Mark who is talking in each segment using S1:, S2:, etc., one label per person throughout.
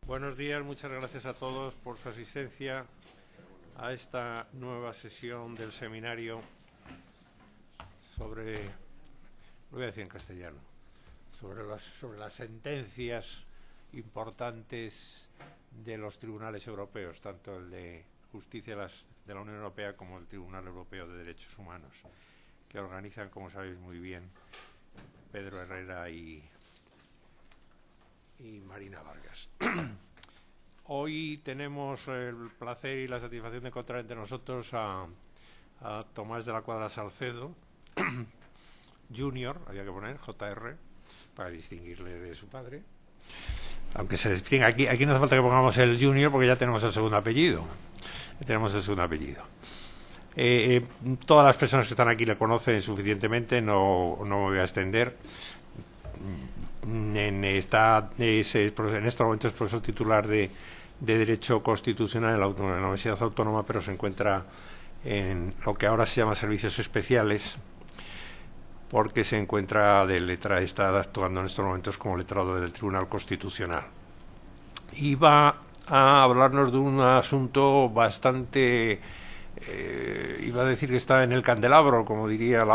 S1: Buenos días, muchas gracias a todos por su asistencia a esta nueva sesión del seminario sobre, lo voy a decir en castellano, sobre las sentencias importantes de los tribunales europeos, tanto el de Justicia de la Unión Europea como el Tribunal Europeo de Derechos Humanos, que organizan, como sabéis muy bien, Pedro Herrera y Marina Vargas. Hoy tenemos el placer y la satisfacción de encontrar entre nosotros a Tomás de la Cuadra Salcedo, Junior, había que poner, JR, para distinguirle de su padre. Aunque se distingue, aquí no hace falta que pongamos el Junior porque ya tenemos el segundo apellido. Todas las personas que están aquí le conocen suficientemente, no me voy a extender. En estos momentos es profesor titular de Derecho Constitucional en la Universidad Autónoma, pero se encuentra en lo que ahora se llama Servicios Especiales, porque se encuentra está actuando en estos momentos como letrado del Tribunal Constitucional. Y va a hablarnos de un asunto bastante, iba a decir que está en el candelabro, como diría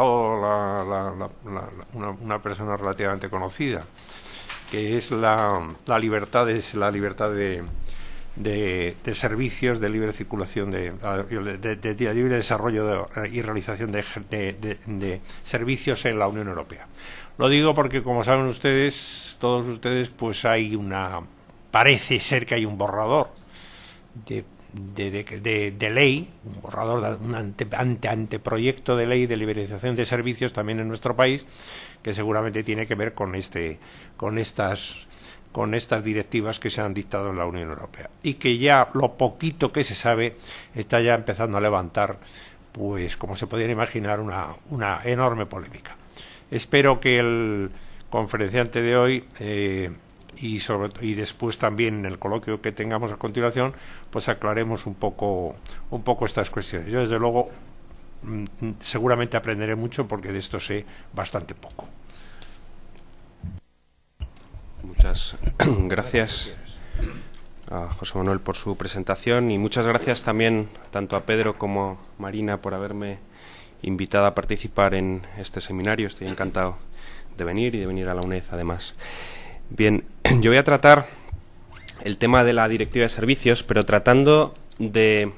S1: una persona relativamente conocida, que es la libertad de servicios, de libre circulación, de libre desarrollo y realización de servicios en la Unión Europea. Lo digo porque, como saben todos ustedes, pues parece ser que hay un borrador de ley, un borrador, un anteproyecto de ley de liberalización de servicios también en nuestro país, que seguramente tiene que ver con estas directivas que se han dictado en la Unión Europea, y que ya lo poquito que se sabe está ya empezando a levantar, pues como se podría imaginar, una enorme polémica. Espero que el conferenciante de hoy y después también en el coloquio que tengamos a continuación, pues aclaremos un poco estas cuestiones. Yo, desde luego, seguramente aprenderé mucho porque de esto sé bastante poco.
S2: Muchas gracias a José Manuel por su presentación, y muchas gracias también tanto a Pedro como a Marina por haberme invitado a participar en este seminario. Estoy encantado de venir y de venir a la UNED, además. Bien, yo voy a tratar el tema de la Directiva de Servicios, pero tratando de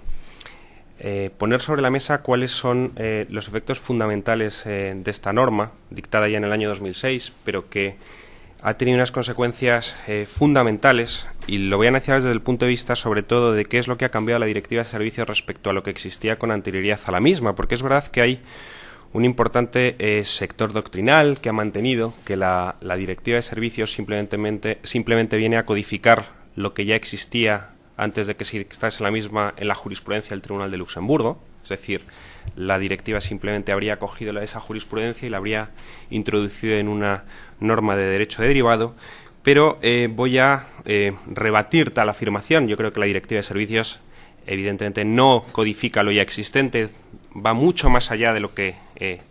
S2: poner sobre la mesa cuáles son los efectos fundamentales de esta norma, dictada ya en el año 2006, pero que ha tenido unas consecuencias fundamentales, y lo voy a analizar desde el punto de vista sobre todo de qué es lo que ha cambiado la Directiva de Servicios respecto a lo que existía con anterioridad a la misma, porque es verdad que hay un importante sector doctrinal que ha mantenido que la Directiva de Servicios simplemente viene a codificar lo que ya existía antes de que se dictase la misma en la jurisprudencia del Tribunal de Luxemburgo. Es decir, la directiva simplemente habría cogido esa jurisprudencia y la habría introducido en una norma de derecho derivado, pero voy a rebatir tal afirmación. Yo creo que la Directiva de Servicios evidentemente no codifica lo ya existente, va mucho más allá de lo que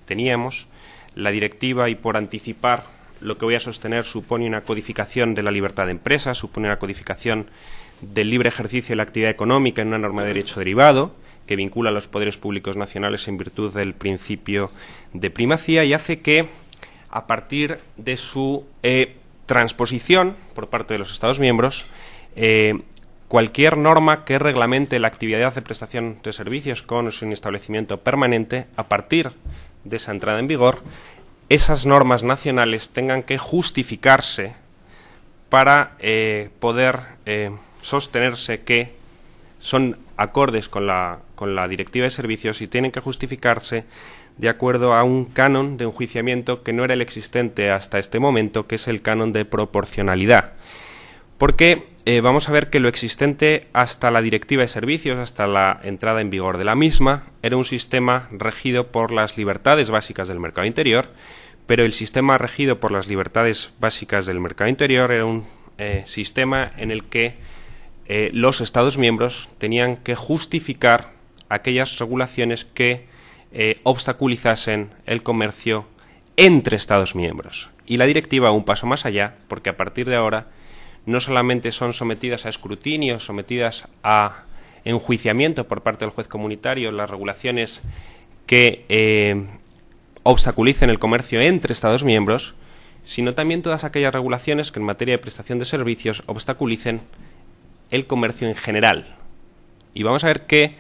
S2: teníamos. La directiva, y por anticipar lo que voy a sostener, supone una codificación de la libertad de empresa, supone una codificación del libre ejercicio de la actividad económica en una norma de derecho derivado, que vincula a los poderes públicos nacionales en virtud del principio de primacía, y hace que, a partir de su transposición por parte de los Estados miembros, cualquier norma que reglamente la actividad de prestación de servicios con su establecimiento permanente, a partir de esa entrada en vigor, esas normas nacionales tengan que justificarse para poder sostenerse que son acordes con la Directiva de Servicios, y tienen que justificarse de acuerdo a un canon de enjuiciamiento que no era el existente hasta este momento, que es el canon de proporcionalidad. Porque vamos a ver que lo existente hasta la Directiva de Servicios, hasta la entrada en vigor de la misma, era un sistema regido por las libertades básicas del mercado interior, pero el sistema regido por las libertades básicas del mercado interior era un sistema en el que los Estados miembros tenían que justificar aquellas regulaciones que obstaculizasen el comercio entre Estados miembros. Y la directiva va un paso más allá, porque a partir de ahora no solamente son sometidas a escrutinio, sometidas a enjuiciamiento por parte del juez comunitario las regulaciones que obstaculicen el comercio entre Estados miembros, sino también todas aquellas regulaciones que en materia de prestación de servicios obstaculicen el comercio en general. Y vamos a ver que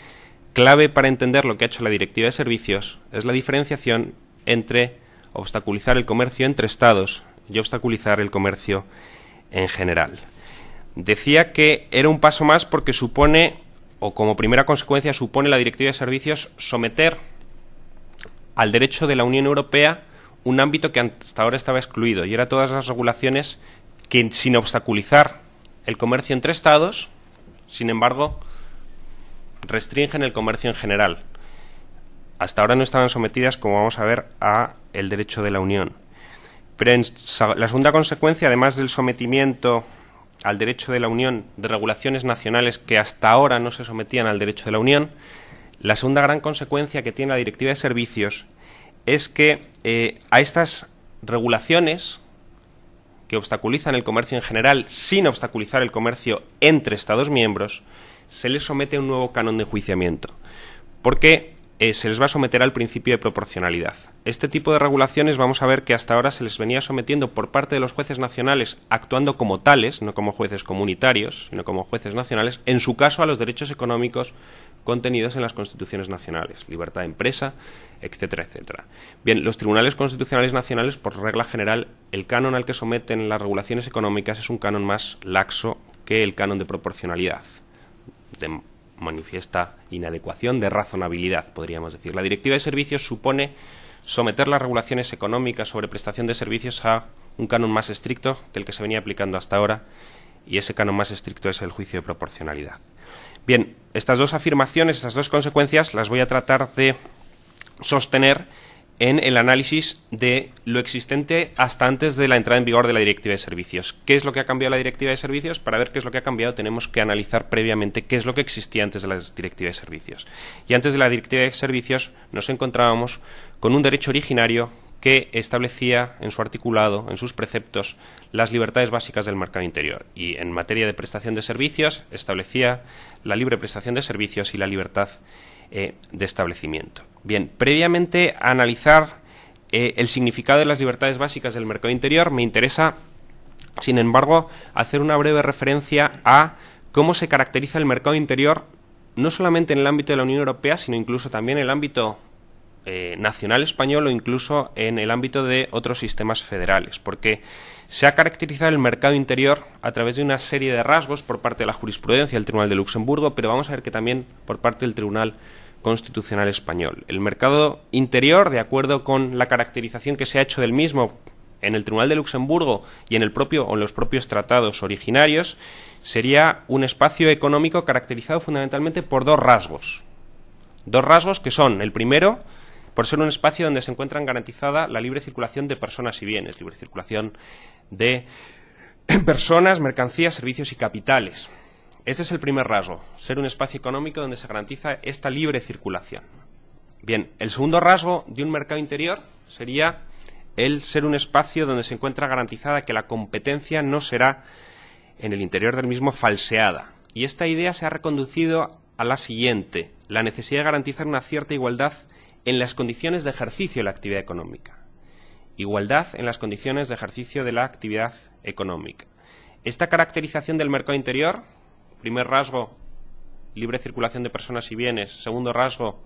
S2: clave para entender lo que ha hecho la Directiva de Servicios es la diferenciación entre obstaculizar el comercio entre Estados y obstaculizar el comercio en general. Decía que era un paso más porque supone, o como primera consecuencia supone la Directiva de Servicios, someter al derecho de la Unión Europea un ámbito que hasta ahora estaba excluido, y era todas las regulaciones que, sin obstaculizar el comercio entre Estados, sin embargo, restringen el comercio en general. Hasta ahora no estaban sometidas, como vamos a ver, a el derecho de la Unión. Pero la segunda consecuencia, además del sometimiento al derecho de la Unión de regulaciones nacionales que hasta ahora no se sometían al derecho de la Unión, la segunda gran consecuencia que tiene la Directiva de Servicios es que a estas regulaciones que obstaculizan el comercio en general sin obstaculizar el comercio entre Estados miembros, se les somete a un nuevo canon de enjuiciamiento, porque se les va a someter al principio de proporcionalidad. Este tipo de regulaciones vamos a ver que hasta ahora se les venía sometiendo por parte de los jueces nacionales, actuando como tales, no como jueces comunitarios, sino como jueces nacionales, en su caso a los derechos económicos contenidos en las constituciones nacionales, libertad de empresa, etcétera, etcétera. Bien, los tribunales constitucionales nacionales, por regla general, el canon al que someten las regulaciones económicas es un canon más laxo que el canon de proporcionalidad, de manifiesta inadecuación, de razonabilidad, podríamos decir. La Directiva de Servicios supone someter las regulaciones económicas sobre prestación de servicios a un canon más estricto que el que se venía aplicando hasta ahora, y ese canon más estricto es el juicio de proporcionalidad. Bien, estas dos afirmaciones, estas dos consecuencias, las voy a tratar de sostener en el análisis de lo existente hasta antes de la entrada en vigor de la Directiva de Servicios. ¿Qué es lo que ha cambiado la Directiva de Servicios? Para ver qué es lo que ha cambiado tenemos que analizar previamente qué es lo que existía antes de la Directiva de Servicios. Y antes de la Directiva de Servicios nos encontrábamos con un derecho originario que establecía en su articulado, en sus preceptos, las libertades básicas del mercado interior. Y en materia de prestación de servicios establecía la libre prestación de servicios y la libertad de establecimiento. Bien, previamente a analizar el significado de las libertades básicas del mercado interior, me interesa, sin embargo, hacer una breve referencia a cómo se caracteriza el mercado interior, no solamente en el ámbito de la Unión Europea, sino incluso también en el ámbito nacional español o incluso en el ámbito de otros sistemas federales, porque se ha caracterizado el mercado interior a través de una serie de rasgos por parte de la jurisprudencia del Tribunal de Luxemburgo, pero vamos a ver que también por parte del Tribunal Constitucional Español. El mercado interior, de acuerdo con la caracterización que se ha hecho del mismo en el Tribunal de Luxemburgo y en los propios tratados originarios, sería un espacio económico caracterizado fundamentalmente por dos rasgos. Dos rasgos que son, el primero, por ser un espacio donde se encuentran garantizada la libre circulación de personas y bienes, libre circulación de personas, mercancías, servicios y capitales. Este es el primer rasgo, ser un espacio económico donde se garantiza esta libre circulación. Bien, el segundo rasgo de un mercado interior sería el ser un espacio donde se encuentra garantizada que la competencia no será en el interior del mismo falseada. Y esta idea se ha reconducido a la siguiente, la necesidad de garantizar una cierta igualdad en las condiciones de ejercicio de la actividad económica. Igualdad en las condiciones de ejercicio de la actividad económica. Esta caracterización del mercado interior, primer rasgo, libre circulación de personas y bienes. Segundo rasgo,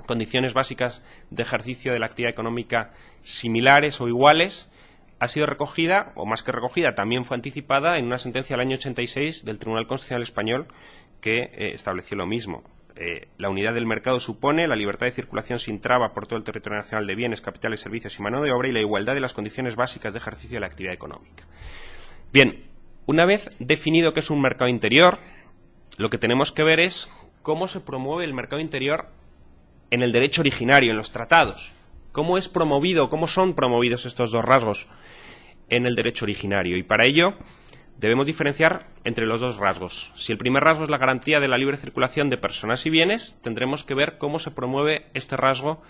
S2: condiciones básicas de ejercicio de la actividad económica similares o iguales, ha sido recogida, o más que recogida, también fue anticipada en una sentencia del año 86 del Tribunal Constitucional Español que estableció lo mismo. La unidad del mercado supone la libertad de circulación sin traba por todo el territorio nacional de bienes, capitales, servicios y mano de obra y la igualdad de las condiciones básicas de ejercicio de la actividad económica. Bien, una vez definido qué es un mercado interior, lo que tenemos que ver es cómo se promueve el mercado interior en el derecho originario, en los tratados. ¿Cómo es promovido, cómo son promovidos estos dos rasgos en el derecho originario? Y para ello debemos diferenciar entre los dos rasgos. Si el primer rasgo es la garantía de la libre circulación de personas y bienes, tendremos que ver cómo se promueve este rasgo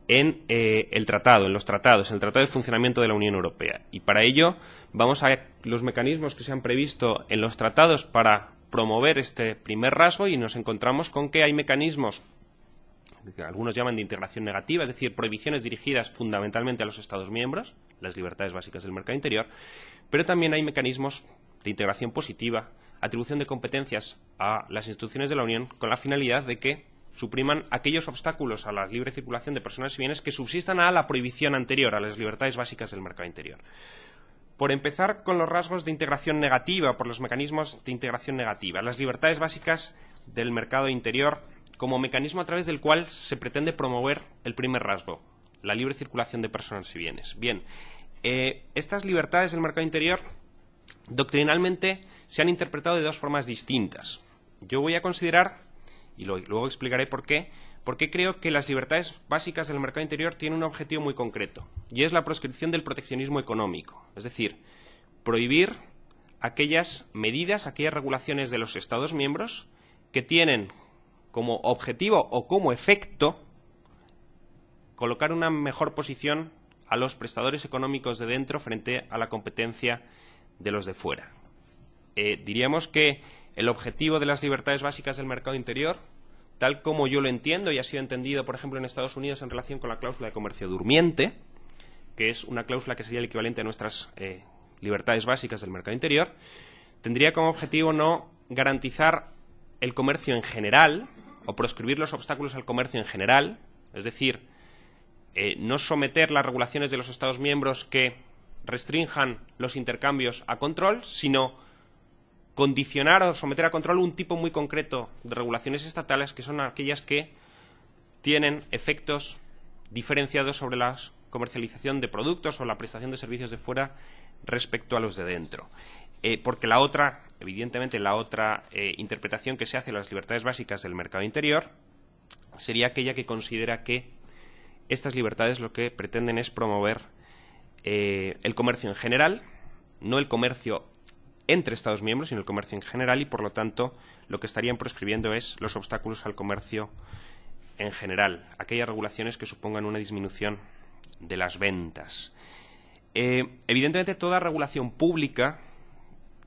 S2: en el tratado, en los tratados, en el Tratado de Funcionamiento de la Unión Europea. Y para ello vamos a ver los mecanismos que se han previsto en los tratados para promover este primer rasgo, y nos encontramos con que hay mecanismos que algunos llaman de integración negativa, es decir, prohibiciones dirigidas fundamentalmente a los Estados miembros, las libertades básicas del mercado interior, pero también hay mecanismos de integración positiva, atribución de competencias a las instituciones de la Unión con la finalidad de que supriman aquellos obstáculos a la libre circulación de personas y bienes que subsistan a la prohibición anterior, a las libertades básicas del mercado interior. Por empezar con los rasgos de integración negativa, por los mecanismos de integración negativa, las libertades básicas del mercado interior como mecanismo a través del cual se pretende promover el primer rasgo, la libre circulación de personas y bienes. Bien, estas libertades del mercado interior doctrinalmente se han interpretado de dos formas distintas. Yo voy a considerar, y luego explicaré por qué creo que las libertades básicas del mercado interior tienen un objetivo muy concreto, y es la proscripción del proteccionismo económico, es decir, prohibir aquellas medidas, aquellas regulaciones de los Estados miembros que tienen como objetivo o como efecto colocar una mejor posición a los prestadores económicos de dentro frente a la competencia de los de fuera. Diríamos que el objetivo de las libertades básicas del mercado interior, tal como yo lo entiendo y ha sido entendido, por ejemplo, en Estados Unidos en relación con la cláusula de comercio durmiente, que es una cláusula que sería el equivalente a nuestras libertades básicas del mercado interior, tendría como objetivo no garantizar el comercio en general o proscribir los obstáculos al comercio en general, es decir, no someter las regulaciones de los Estados miembros que restrinjan los intercambios a control, sino condicionar o someter a control un tipo muy concreto de regulaciones estatales, que son aquellas que tienen efectos diferenciados sobre la comercialización de productos o la prestación de servicios de fuera respecto a los de dentro. Porque la otra, evidentemente, interpretación que se hace de las libertades básicas del mercado interior sería aquella que considera que estas libertades lo que pretenden es promover el comercio en general, no el comercio entre Estados miembros, sino el comercio en general, y por lo tanto lo que estarían proscribiendo es los obstáculos al comercio en general, aquellas regulaciones que supongan una disminución de las ventas. Evidentemente, toda regulación pública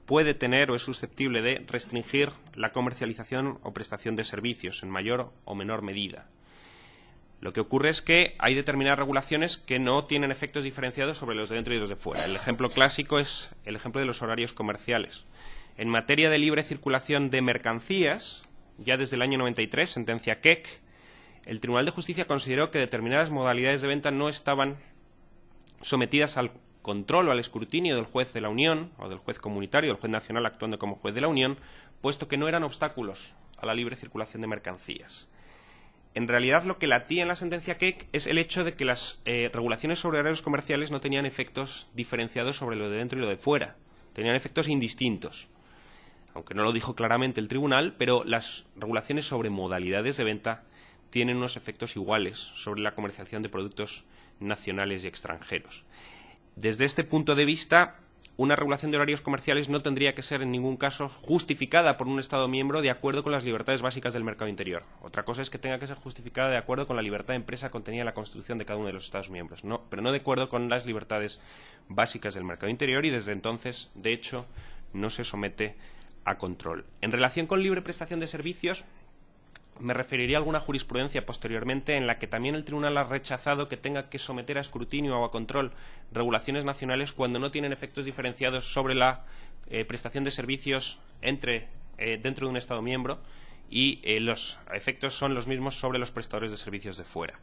S2: puede tener o es susceptible de restringir la comercialización o prestación de servicios en mayor o menor medida. Lo que ocurre es que hay determinadas regulaciones que no tienen efectos diferenciados sobre los de dentro y los de fuera. El ejemplo clásico es el ejemplo de los horarios comerciales. En materia de libre circulación de mercancías, ya desde el año 93, sentencia Keck, el Tribunal de Justicia consideró que determinadas modalidades de venta no estaban sometidas al control o al escrutinio del juez de la Unión, o del juez comunitario, del juez nacional actuando como juez de la Unión, puesto que no eran obstáculos a la libre circulación de mercancías. En realidad, lo que latía en la sentencia Keck es el hecho de que las regulaciones sobre horarios comerciales no tenían efectos diferenciados sobre lo de dentro y lo de fuera. Tenían efectos indistintos. Aunque no lo dijo claramente el tribunal, pero las regulaciones sobre modalidades de venta tienen unos efectos iguales sobre la comercialización de productos nacionales y extranjeros. Desde este punto de vista, una regulación de horarios comerciales no tendría que ser en ningún caso justificada por un Estado miembro de acuerdo con las libertades básicas del mercado interior. Otra cosa es que tenga que ser justificada de acuerdo con la libertad de empresa contenida en la Constitución de cada uno de los Estados miembros, pero no de acuerdo con las libertades básicas del mercado interior, y desde entonces, de hecho, no se somete a control. En relación con libre prestación de servicios, me referiría a alguna jurisprudencia posteriormente en la que también el tribunal ha rechazado que tenga que someter a escrutinio o a control regulaciones nacionales cuando no tienen efectos diferenciados sobre la prestación de servicios dentro de un Estado miembro, y los efectos son los mismos sobre los prestadores de servicios de fuera.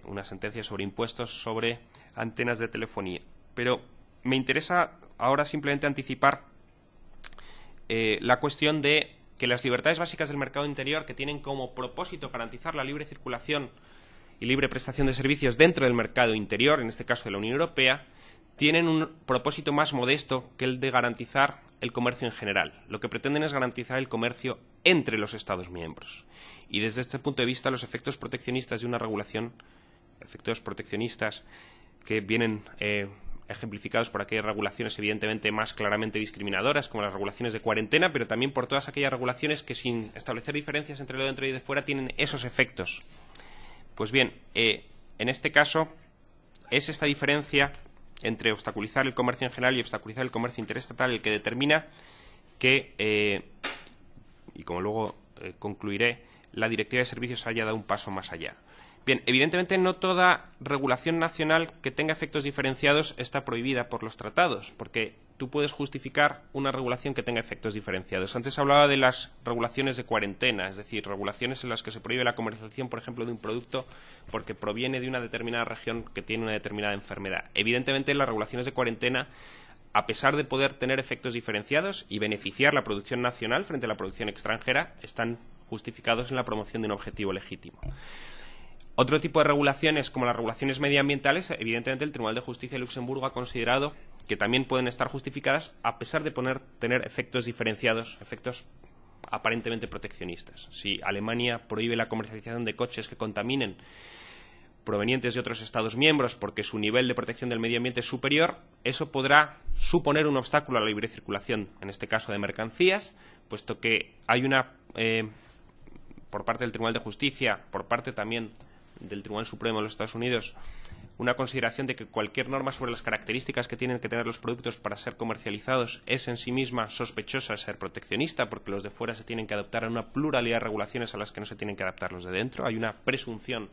S2: Una sentencia sobre impuestos sobre antenas de telefonía. Pero me interesa ahora simplemente anticipar la cuestión de que las libertades básicas del mercado interior, que tienen como propósito garantizar la libre circulación y libre prestación de servicios dentro del mercado interior, en este caso de la Unión Europea, tienen un propósito más modesto que el de garantizar el comercio en general. Lo que pretenden es garantizar el comercio entre los Estados miembros. Y desde este punto de vista, los efectos proteccionistas de una regulación, efectos proteccionistas que vienen ejemplificados por aquellas regulaciones evidentemente más claramente discriminadoras, como las regulaciones de cuarentena, pero también por todas aquellas regulaciones que, sin establecer diferencias entre lo de dentro y de fuera, tienen esos efectos. Pues bien, en este caso, es esta diferencia entre obstaculizar el comercio en general y obstaculizar el comercio interestatal el que determina que, y como luego concluiré, la Directiva de Servicios haya dado un paso más allá. Bien, evidentemente no toda regulación nacional que tenga efectos diferenciados está prohibida por los tratados, porque tú puedes justificar una regulación que tenga efectos diferenciados. Antes hablaba de las regulaciones de cuarentena, es decir, regulaciones en las que se prohíbe la comercialización, por ejemplo, de un producto porque proviene de una determinada región que tiene una determinada enfermedad. Evidentemente, las regulaciones de cuarentena, a pesar de poder tener efectos diferenciados y beneficiar la producción nacional frente a la producción extranjera, están justificados en la promoción de un objetivo legítimo. Otro tipo de regulaciones, como las regulaciones medioambientales, evidentemente el Tribunal de Justicia de Luxemburgo ha considerado que también pueden estar justificadas a pesar de tener efectos diferenciados, efectos aparentemente proteccionistas. Si Alemania prohíbe la comercialización de coches que contaminen provenientes de otros Estados miembros porque su nivel de protección del medio ambiente es superior, eso podrá suponer un obstáculo a la libre circulación, en este caso de mercancías, puesto que hay una, por parte del Tribunal de Justicia, por parte también del Tribunal Supremo de los Estados Unidos, una consideración de que cualquier norma sobre las características que tienen que tener los productos para ser comercializados es en sí misma sospechosa de ser proteccionista, porque los de fuera se tienen que adaptar a una pluralidad de regulaciones a las que no se tienen que adaptar los de dentro. Hay una presunción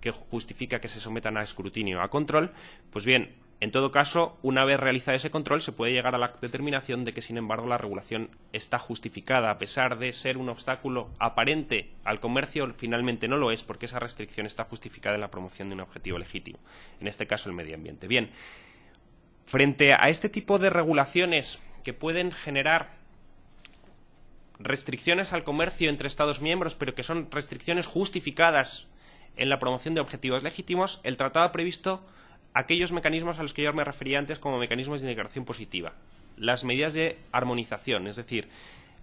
S2: que justifica que se sometan a escrutinio, a control. Pues bien, en todo caso, una vez realizado ese control, se puede llegar a la determinación de que, sin embargo, la regulación está justificada. A pesar de ser un obstáculo aparente al comercio, finalmente no lo es, porque esa restricción está justificada en la promoción de un objetivo legítimo, en este caso el medio ambiente. Bien, frente a este tipo de regulaciones que pueden generar restricciones al comercio entre Estados miembros, pero que son restricciones justificadas en la promoción de objetivos legítimos, el tratado ha previsto aquellos mecanismos a los que yo me refería antes como mecanismos de integración positiva. Las medidas de armonización, es decir,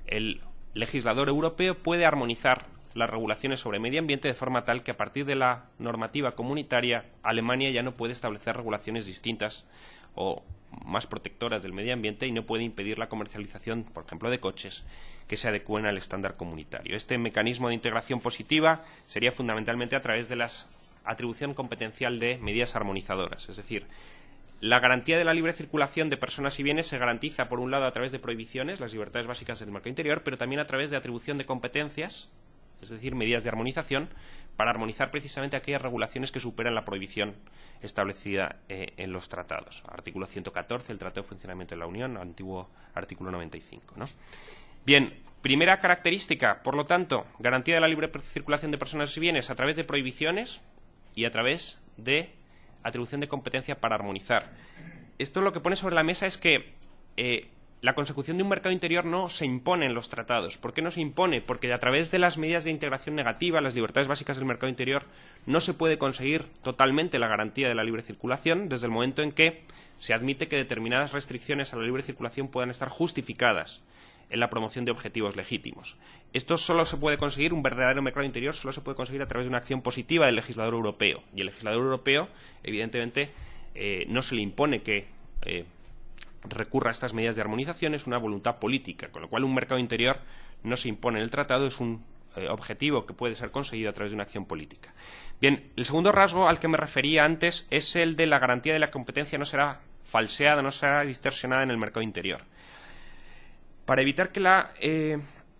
S2: el legislador europeo puede armonizar las regulaciones sobre medio ambiente de forma tal que a partir de la normativa comunitaria Alemania ya no puede establecer regulaciones distintas o más protectoras del medio ambiente y no puede impedir la comercialización, por ejemplo, de coches que se adecúen al estándar comunitario. Este mecanismo de integración positiva sería fundamentalmente a través de la atribución competencial de medidas armonizadoras, es decir, la garantía de la libre circulación de personas y bienes se garantiza, por un lado, a través de prohibiciones, las libertades básicas del mercado interior, pero también a través de atribución de competencias, es decir, medidas de armonización, para armonizar precisamente aquellas regulaciones que superan la prohibición establecida en los tratados. Artículo 114 del Tratado de Funcionamiento de la Unión, antiguo artículo 95, ¿no? Bien, primera característica, por lo tanto, garantía de la libre circulación de personas y bienes a través de prohibiciones y a través de atribución de competencia para armonizar. Esto lo que pone sobre la mesa es que la consecución de un mercado interior no se impone en los tratados. ¿Por qué no se impone? Porque a través de las medidas de integración negativa, las libertades básicas del mercado interior, no se puede conseguir totalmente la garantía de la libre circulación desde el momento en que se admite que determinadas restricciones a la libre circulación puedan estar justificadas en la promoción de objetivos legítimos. Esto solo se puede conseguir, un verdadero mercado interior solo se puede conseguir a través de una acción positiva del legislador europeo. Y el legislador europeo, evidentemente, no se le impone que recurra a estas medidas de armonización, es una voluntad política, con lo cual un mercado interior no se impone en el tratado, es un objetivo que puede ser conseguido a través de una acción política. Bien, el segundo rasgo al que me refería antes es el de la garantía de la competencia no será falseada, no será distorsionada en el mercado interior. Para evitar que la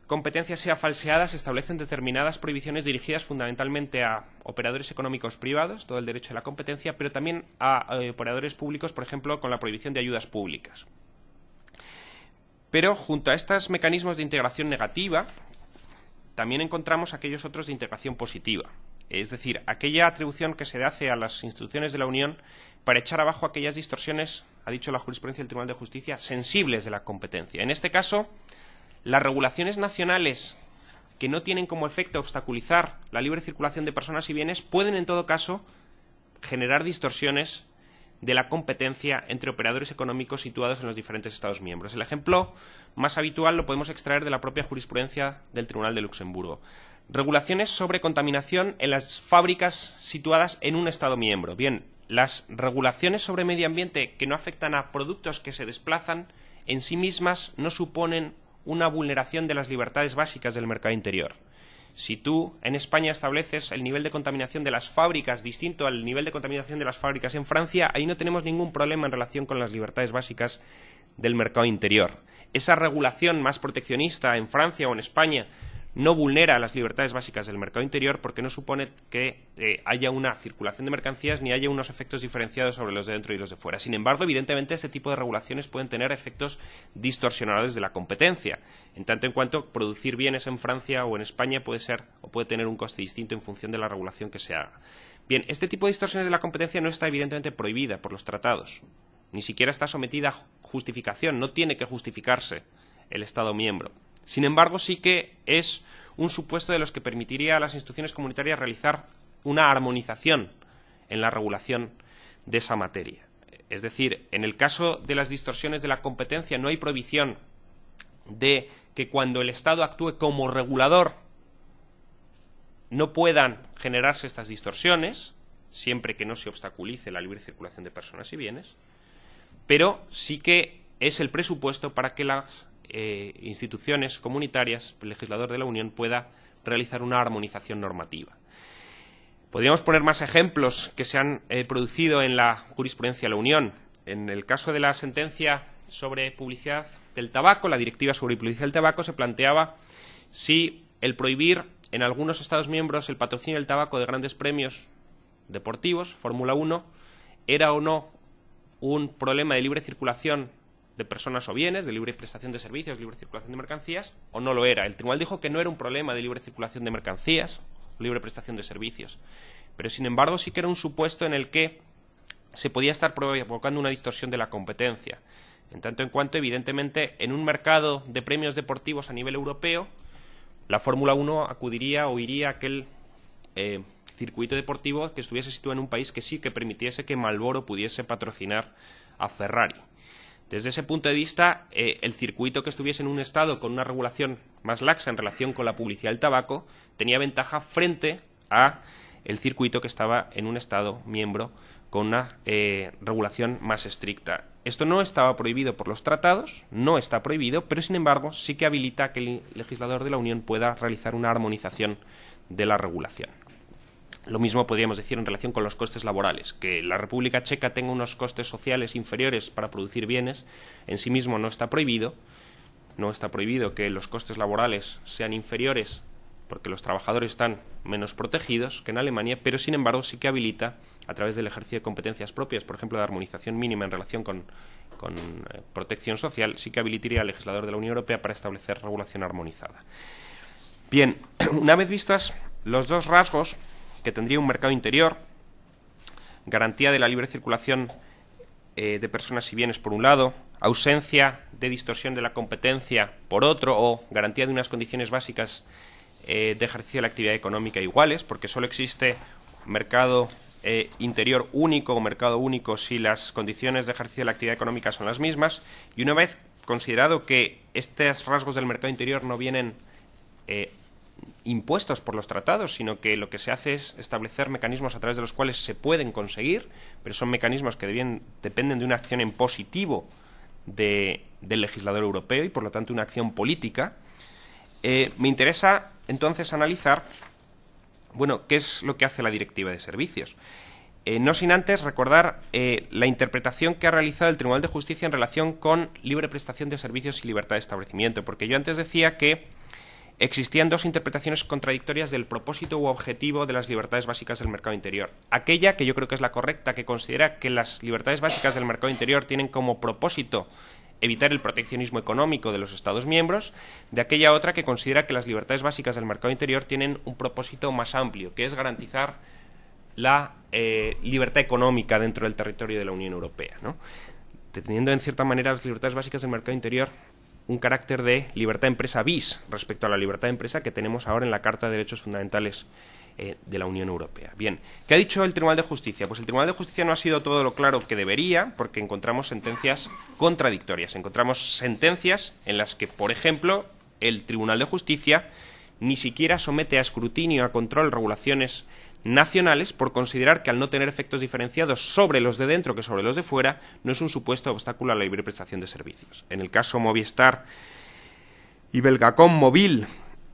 S2: competencia sea falseada, se establecen determinadas prohibiciones dirigidas fundamentalmente a operadores económicos privados, todo el derecho a la competencia, pero también a operadores públicos, por ejemplo, con la prohibición de ayudas públicas. Pero junto a estos mecanismos de integración negativa, también encontramos aquellos otros de integración positiva, es decir, aquella atribución que se hace a las instituciones de la Unión para echar abajo aquellas distorsiones, ha dicho la jurisprudencia del Tribunal de Justicia, sensibles de la competencia. En este caso, las regulaciones nacionales que no tienen como efecto obstaculizar la libre circulación de personas y bienes pueden, en todo caso, generar distorsiones de la competencia entre operadores económicos situados en los diferentes Estados miembros. El ejemplo más habitual lo podemos extraer de la propia jurisprudencia del Tribunal de Luxemburgo. Regulaciones sobre contaminación en las fábricas situadas en un Estado miembro. Bien, las regulaciones sobre medio ambiente que no afectan a productos que se desplazan en sí mismas no suponen una vulneración de las libertades básicas del mercado interior. Si tú en España estableces el nivel de contaminación de las fábricas distinto al nivel de contaminación de las fábricas en Francia, ahí no tenemos ningún problema en relación con las libertades básicas del mercado interior. Esa regulación más proteccionista en Francia o en España no vulnera las libertades básicas del mercado interior porque no supone que haya una circulación de mercancías ni haya unos efectos diferenciados sobre los de dentro y los de fuera. Sin embargo, evidentemente, este tipo de regulaciones pueden tener efectos distorsionadores de la competencia, en tanto en cuanto producir bienes en Francia o en España puede tener un coste distinto en función de la regulación que se haga. Bien, este tipo de distorsiones de la competencia no está evidentemente prohibida por los tratados, ni siquiera está sometida a justificación, no tiene que justificarse el Estado miembro. Sin embargo, sí que es un supuesto de los que permitiría a las instituciones comunitarias realizar una armonización en la regulación de esa materia. Es decir, en el caso de las distorsiones de la competencia no hay prohibición de que cuando el Estado actúe como regulador no puedan generarse estas distorsiones, siempre que no se obstaculice la libre circulación de personas y bienes, pero sí que es el presupuesto para que las instituciones comunitarias, el legislador de la Unión, pueda realizar una armonización normativa. Podríamos poner más ejemplos que se han producido en la jurisprudencia de la Unión. En el caso de la sentencia sobre publicidad del tabaco, la directiva sobre publicidad del tabaco, se planteaba si el prohibir en algunos Estados miembros el patrocinio del tabaco de grandes premios deportivos, Fórmula 1, era o no un problema de libre circulación de personas o bienes, de libre prestación de servicios, libre circulación de mercancías, o no lo era. El tribunal dijo que no era un problema de libre circulación de mercancías, libre prestación de servicios, pero sin embargo sí que era un supuesto en el que se podía estar provocando una distorsión de la competencia, en tanto en cuanto, evidentemente, en un mercado de premios deportivos a nivel europeo, la Fórmula 1 acudiría o iría a aquel circuito deportivo que estuviese situado en un país que sí que permitiese que Marlboro pudiese patrocinar a Ferrari. Desde ese punto de vista, el circuito que estuviese en un estado con una regulación más laxa en relación con la publicidad del tabaco tenía ventaja frente a el circuito que estaba en un estado miembro con una regulación más estricta. Esto no estaba prohibido por los tratados, no está prohibido, pero sin embargo sí que habilita que el legislador de la Unión pueda realizar una armonización de la regulación. Lo mismo podríamos decir en relación con los costes laborales. Que la República Checa tenga unos costes sociales inferiores para producir bienes, en sí mismo no está prohibido. No está prohibido que los costes laborales sean inferiores porque los trabajadores están menos protegidos que en Alemania, pero sin embargo sí que habilita, a través del ejercicio de competencias propias, por ejemplo, de armonización mínima en relación con protección social, sí que habilitaría al legislador de la Unión Europea para establecer regulación armonizada. Bien, una vez vistas los dos rasgos que tendría un mercado interior, garantía de la libre circulación de personas y bienes por un lado, ausencia de distorsión de la competencia por otro, o garantía de unas condiciones básicas de ejercicio de la actividad económica iguales, porque solo existe mercado interior único o mercado único si las condiciones de ejercicio de la actividad económica son las mismas, y una vez considerado que estos rasgos del mercado interior no vienen impuestos por los tratados, sino que lo que se hace es establecer mecanismos a través de los cuales se pueden conseguir, pero son mecanismos que dependen de una acción en positivo del legislador europeo y por lo tanto una acción política. Me interesa entonces analizar, bueno, qué es lo que hace la Directiva de Servicios. No sin antes recordar la interpretación que ha realizado el Tribunal de Justicia en relación con libre prestación de servicios y libertad de establecimiento, porque yo antes decía que existían dos interpretaciones contradictorias del propósito u objetivo de las libertades básicas del mercado interior. Aquella, que yo creo que es la correcta, que considera que las libertades básicas del mercado interior tienen como propósito evitar el proteccionismo económico de los Estados miembros, de aquella otra que considera que las libertades básicas del mercado interior tienen un propósito más amplio, que es garantizar la libertad económica dentro del territorio de la Unión Europea, ¿no? Teniendo en cierta manera las libertades básicas del mercado interior un carácter de libertad de empresa bis respecto a la libertad de empresa que tenemos ahora en la Carta de Derechos Fundamentales de la Unión Europea. Bien, ¿qué ha dicho el Tribunal de Justicia? Pues el Tribunal de Justicia no ha sido todo lo claro que debería, porque encontramos sentencias contradictorias. Encontramos sentencias en las que, por ejemplo, el Tribunal de Justicia ni siquiera somete a escrutinio, a control, regulaciones nacionales por considerar que al no tener efectos diferenciados sobre los de dentro que sobre los de fuera, no es un supuesto obstáculo a la libre prestación de servicios. En el caso Movistar y Belgacom Móvil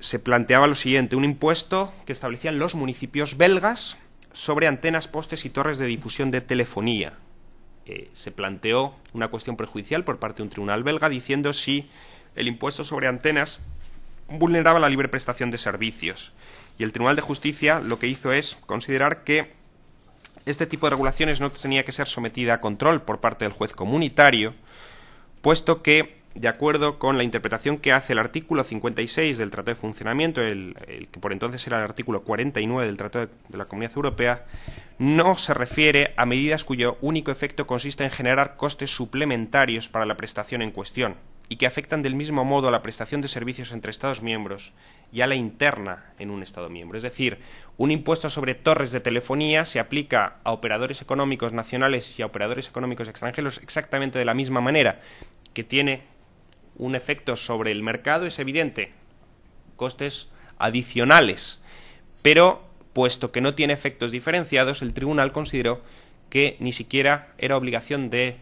S2: se planteaba lo siguiente: un impuesto que establecían los municipios belgas sobre antenas, postes y torres de difusión de telefonía. Se planteó una cuestión prejudicial por parte de un tribunal belga diciendo si el impuesto sobre antenas vulneraba la libre prestación de servicios. Y el Tribunal de Justicia lo que hizo es considerar que este tipo de regulaciones no tenía que ser sometida a control por parte del juez comunitario, puesto que, de acuerdo con la interpretación que hace el artículo 56 del Tratado de Funcionamiento, el que por entonces era el artículo 49 del Tratado de la Comunidad Europea, no se refiere a medidas cuyo único efecto consiste en generar costes suplementarios para la prestación en cuestión y que afectan del mismo modo a la prestación de servicios entre Estados miembros y a la interna en un Estado miembro. Es decir, un impuesto sobre torres de telefonía se aplica a operadores económicos nacionales y a operadores económicos extranjeros exactamente de la misma manera, que tiene un efecto sobre el mercado, es evidente, costes adicionales, pero puesto que no tiene efectos diferenciados, el tribunal consideró que ni siquiera era obligación del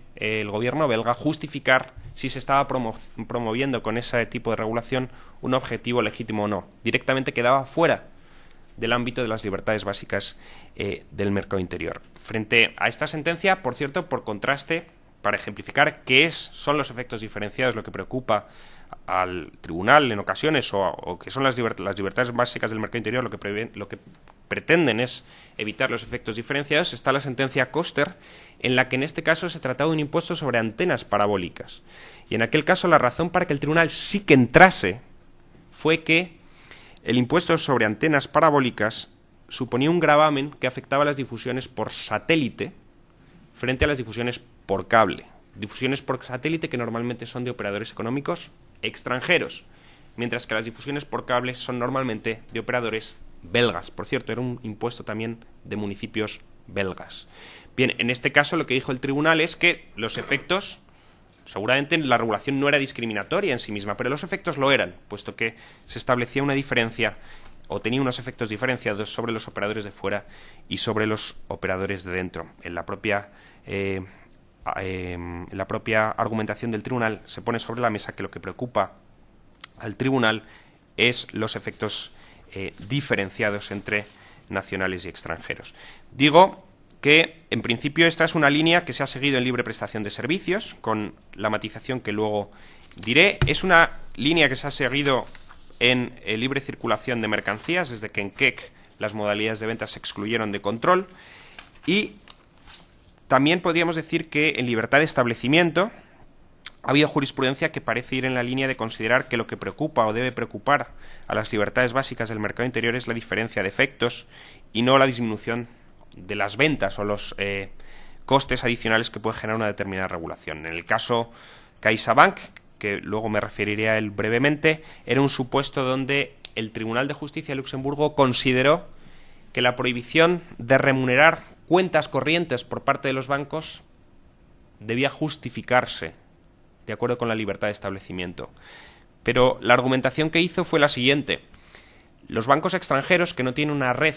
S2: gobierno belga justificar si se estaba promoviendo con ese tipo de regulación un objetivo legítimo o no. Directamente quedaba fuera del ámbito de las libertades básicas del mercado interior. Frente a esta sentencia, por cierto, por contraste, para ejemplificar qué son los efectos diferenciados lo que preocupa al tribunal en ocasiones, o que son las libertades básicas del mercado interior, lo que pretenden es evitar los efectos diferenciados, está la sentencia Koster, en la que en este caso se trataba de un impuesto sobre antenas parabólicas. Y en aquel caso la razón para que el tribunal sí que entrase fue que el impuesto sobre antenas parabólicas suponía un gravamen que afectaba a las difusiones por satélite frente a las difusiones por cable. Difusiones por satélite que normalmente son de operadores económicos extranjeros, mientras que las difusiones por cable son normalmente de operadores belgas. Por cierto, era un impuesto también de municipios belgas. Bien, en este caso lo que dijo el tribunal es que los efectos, seguramente la regulación no era discriminatoria en sí misma, pero los efectos lo eran, puesto que se establecía una diferencia o tenía unos efectos diferenciados sobre los operadores de fuera y sobre los operadores de dentro. En la propia argumentación del tribunal se pone sobre la mesa que lo que preocupa al tribunal es los efectos diferenciados entre nacionales y extranjeros. Digo que, en principio, esta es una línea que se ha seguido en libre prestación de servicios, con la matización que luego diré. Es una línea que se ha seguido en libre circulación de mercancías, desde que en KEC las modalidades de venta se excluyeron de control, y también podríamos decir que en libertad de establecimiento ha habido jurisprudencia que parece ir en la línea de considerar que lo que preocupa o debe preocupar a las libertades básicas del mercado interior es la diferencia de efectos y no la disminución de las ventas o los costes adicionales que puede generar una determinada regulación. En el caso CaixaBank, que luego me referiré a él brevemente, era un supuesto donde el Tribunal de Justicia de Luxemburgo consideró que la prohibición de remunerar cuentas corrientes por parte de los bancos debía justificarse de acuerdo con la libertad de establecimiento. Pero la argumentación que hizo fue la siguiente: los bancos extranjeros que no tienen una red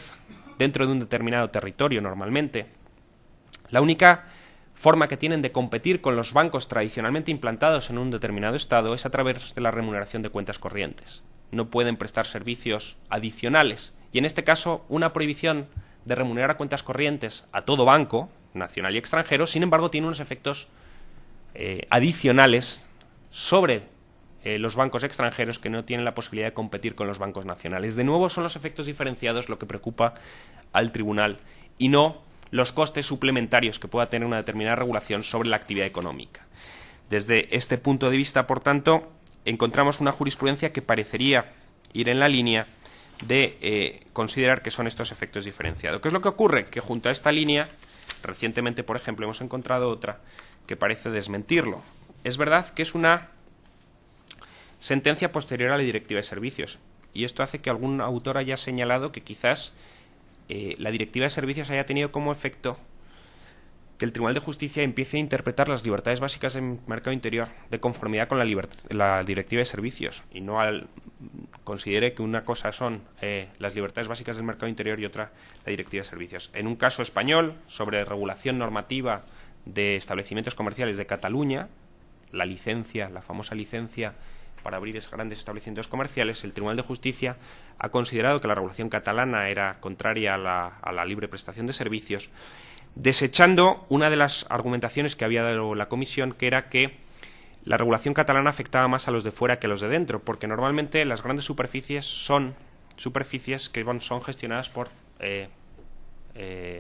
S2: dentro de un determinado territorio normalmente, la única forma que tienen de competir con los bancos tradicionalmente implantados en un determinado estado es a través de la remuneración de cuentas corrientes. No pueden prestar servicios adicionales y en este caso una prohibición de remunerar a cuentas corrientes a todo banco, nacional y extranjero, sin embargo tiene unos efectos adicionales sobre los bancos extranjeros que no tienen la posibilidad de competir con los bancos nacionales. De nuevo son los efectos diferenciados lo que preocupa al tribunal y no los costes suplementarios que pueda tener una determinada regulación sobre la actividad económica. Desde este punto de vista, por tanto, encontramos una jurisprudencia que parecería ir en la línea de considerar que son estos efectos diferenciados. ¿Qué es lo que ocurre? Que junto a esta línea, recientemente, por ejemplo, hemos encontrado otra que parece desmentirlo. Es verdad que es una sentencia posterior a la Directiva de Servicios, y esto hace que algún autor haya señalado que quizás la Directiva de Servicios haya tenido como efecto que el Tribunal de Justicia empiece a interpretar las libertades básicas del mercado interior de conformidad con la Directiva de Servicios y no considere que una cosa son las libertades básicas del mercado interior y otra la Directiva de Servicios. En un caso español sobre regulación normativa de establecimientos comerciales de Cataluña, la famosa licencia para abrir grandes establecimientos comerciales, el Tribunal de Justicia ha considerado que la regulación catalana era contraria a la libre prestación de servicios, desechando una de las argumentaciones que había dado la Comisión, que era que la regulación catalana afectaba más a los de fuera que a los de dentro, porque normalmente las grandes superficies son superficies que son gestionadas por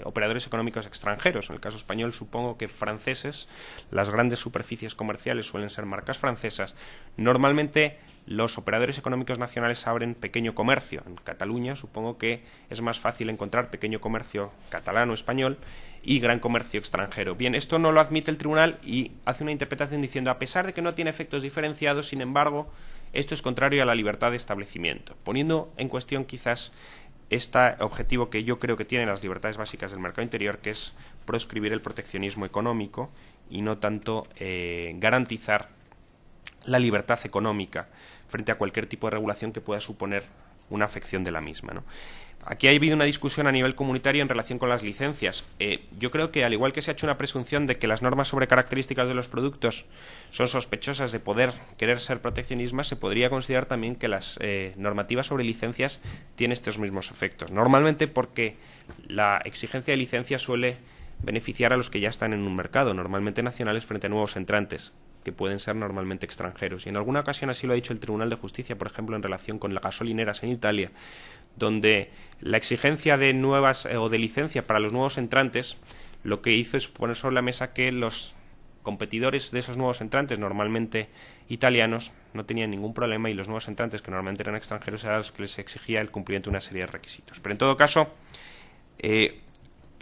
S2: operadores económicos extranjeros. En el caso español, supongo que franceses. Las grandes superficies comerciales suelen ser marcas francesas. Normalmente los operadores económicos nacionales abren pequeño comercio. En Cataluña supongo que es más fácil encontrar pequeño comercio catalán o español y gran comercio extranjero. Bien, esto no lo admite el tribunal y hace una interpretación diciendo, a pesar de que no tiene efectos diferenciados, sin embargo, esto es contrario a la libertad de establecimiento, poniendo en cuestión quizás este objetivo que yo creo que tienen las libertades básicas del mercado interior, que es proscribir el proteccionismo económico y no tanto garantizar la libertad económica frente a cualquier tipo de regulación que pueda suponer una afección de la misma, ¿no? Aquí ha habido una discusión a nivel comunitario en relación con las licencias. Yo creo que, al igual que se ha hecho una presunción de que las normas sobre características de los productos son sospechosas de poder querer ser proteccionistas, se podría considerar también que las normativas sobre licencias tienen estos mismos efectos. Normalmente porque la exigencia de licencia suele beneficiar a los que ya están en un mercado, normalmente nacionales, frente a nuevos entrantes, que pueden ser normalmente extranjeros. Y en alguna ocasión así lo ha dicho el Tribunal de Justicia, por ejemplo, en relación con las gasolineras en Italia, donde la exigencia de nuevas o de licencia para los nuevos entrantes lo que hizo es poner sobre la mesa que los competidores de esos nuevos entrantes, normalmente italianos, no tenían ningún problema, y los nuevos entrantes, que normalmente eran extranjeros, eran los que les exigía el cumplimiento de una serie de requisitos. Pero en todo caso,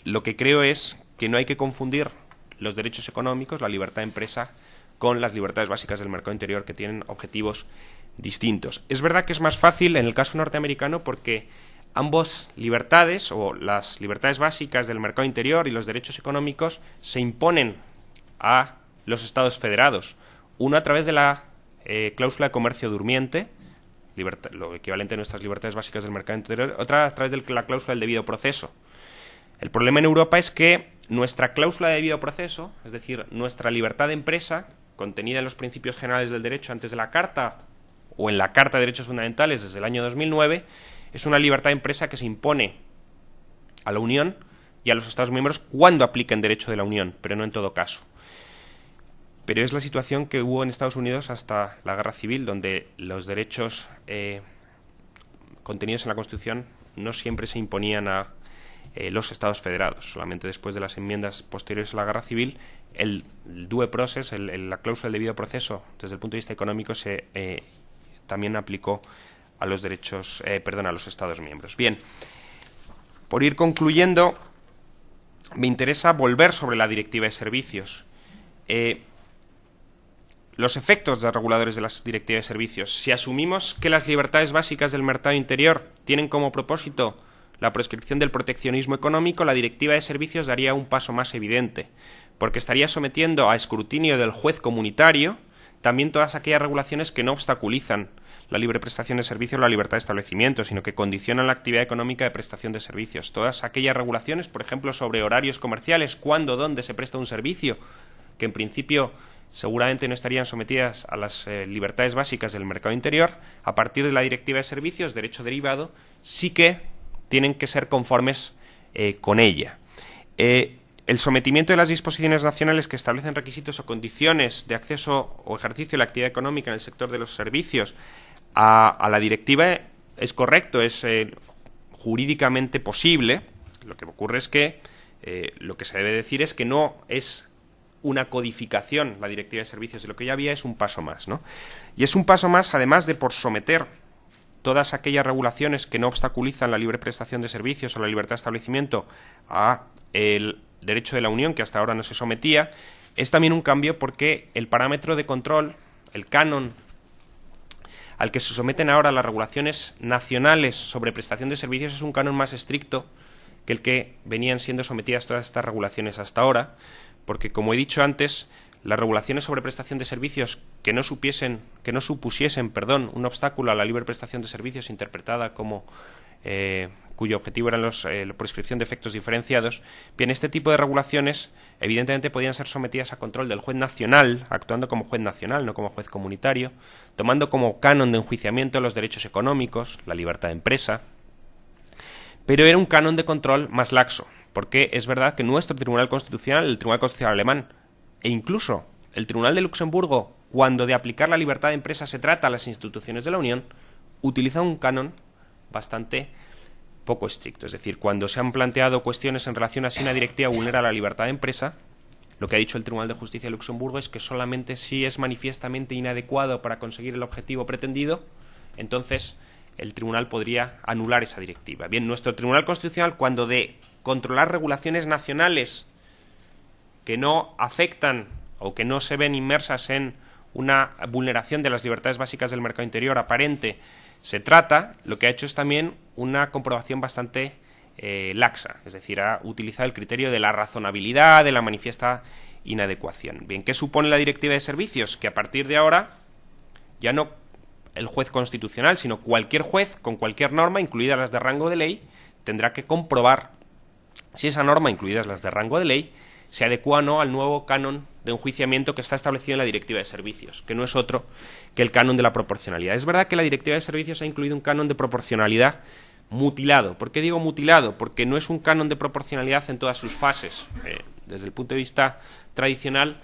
S2: lo que creo es que no hay que confundir los derechos económicos, la libertad de empresa, con las libertades básicas del mercado interior, que tienen objetivos distintos. Es verdad que es más fácil en el caso norteamericano porque ambas libertades, o las libertades básicas del mercado interior y los derechos económicos, se imponen a los Estados federados. Uno a través de la cláusula de comercio durmiente, lo equivalente a nuestras libertades básicas del mercado interior, otra a través de la cláusula del debido proceso. El problema en Europa es que nuestra cláusula de debido proceso, es decir, nuestra libertad de empresa, contenida en los principios generales del derecho antes de la Carta o en la Carta de Derechos Fundamentales desde el año 2009, es una libertad de empresa que se impone a la Unión y a los Estados miembros cuando apliquen derecho de la Unión, pero no en todo caso. Pero es la situación que hubo en Estados Unidos hasta la Guerra Civil, donde los derechos contenidos en la Constitución no siempre se imponían a los Estados federados. Solamente después de las enmiendas posteriores a la Guerra Civil, el due process, la cláusula del debido proceso, desde el punto de vista económico, se también aplicó a los derechos, a los Estados miembros. Bien, por ir concluyendo, me interesa volver sobre la Directiva de Servicios. Los efectos de reguladores de las directivas de servicios. Si asumimos que las libertades básicas del mercado interior tienen como propósito la proscripción del proteccionismo económico, la Directiva de Servicios daría un paso más evidente, porque estaría sometiendo a escrutinio del juez comunitario también todas aquellas regulaciones que no obstaculizan la libre prestación de servicios o la libertad de establecimiento, sino que condicionan la actividad económica de prestación de servicios. Todas aquellas regulaciones, por ejemplo, sobre horarios comerciales, cuándo, dónde se presta un servicio, que en principio seguramente no estarían sometidas a las libertades básicas del mercado interior, a partir de la Directiva de Servicios, derecho derivado, sí que tienen que ser conformes con ella. El sometimiento de las disposiciones nacionales que establecen requisitos o condiciones de acceso o ejercicio de la actividad económica en el sector de los servicios a la directiva es correcto, es jurídicamente posible. Lo que ocurre es que lo que se debe decir es que no es una codificación la Directiva de Servicios de lo que ya había, es un paso más, ¿no? Y es un paso más, además de por someter todas aquellas regulaciones que no obstaculizan la libre prestación de servicios o la libertad de establecimiento a el derecho de la Unión, que hasta ahora no se sometía, es también un cambio porque el parámetro de control, el canon al que se someten ahora las regulaciones nacionales sobre prestación de servicios, es un canon más estricto que el que venían siendo sometidas todas estas regulaciones hasta ahora, porque, como he dicho antes, las regulaciones sobre prestación de servicios que no supusiesen, un obstáculo a la libre prestación de servicios interpretada como cuyo objetivo era la prescripción de efectos diferenciados. Bien, este tipo de regulaciones evidentemente podían ser sometidas a control del juez nacional, actuando como juez nacional, no como juez comunitario, tomando como canon de enjuiciamiento los derechos económicos, la libertad de empresa, pero era un canon de control más laxo, porque es verdad que nuestro Tribunal Constitucional, el Tribunal Constitucional alemán, e incluso el Tribunal de Luxemburgo, cuando de aplicar la libertad de empresa se trata a las instituciones de la Unión, utiliza un canon bastante poco estricto. Es decir, cuando se han planteado cuestiones en relación a si una directiva vulnera la libertad de empresa, lo que ha dicho el Tribunal de Justicia de Luxemburgo es que solamente si es manifiestamente inadecuado para conseguir el objetivo pretendido, entonces el tribunal podría anular esa directiva. Bien, nuestro Tribunal Constitucional, cuando de controlar regulaciones nacionales que no afectan o que no se ven inmersas en una vulneración de las libertades básicas del mercado interior aparente se trata, lo que ha hecho es también una comprobación bastante laxa, es decir, ha utilizado el criterio de la razonabilidad, de la manifiesta inadecuación. Bien, ¿qué supone la Directiva de Servicios? Que a partir de ahora ya no el juez constitucional, sino cualquier juez con cualquier norma, incluidas las de rango de ley, tendrá que comprobar si esa norma, incluidas las de rango de ley, se adecua o no al nuevo canon de enjuiciamiento que está establecido en la Directiva de Servicios, que no es otro que el canon de la proporcionalidad. Es verdad que la Directiva de Servicios ha incluido un canon de proporcionalidad mutilado. ¿Por qué digo mutilado? Porque no es un canon de proporcionalidad en todas sus fases. Desde el punto de vista tradicional,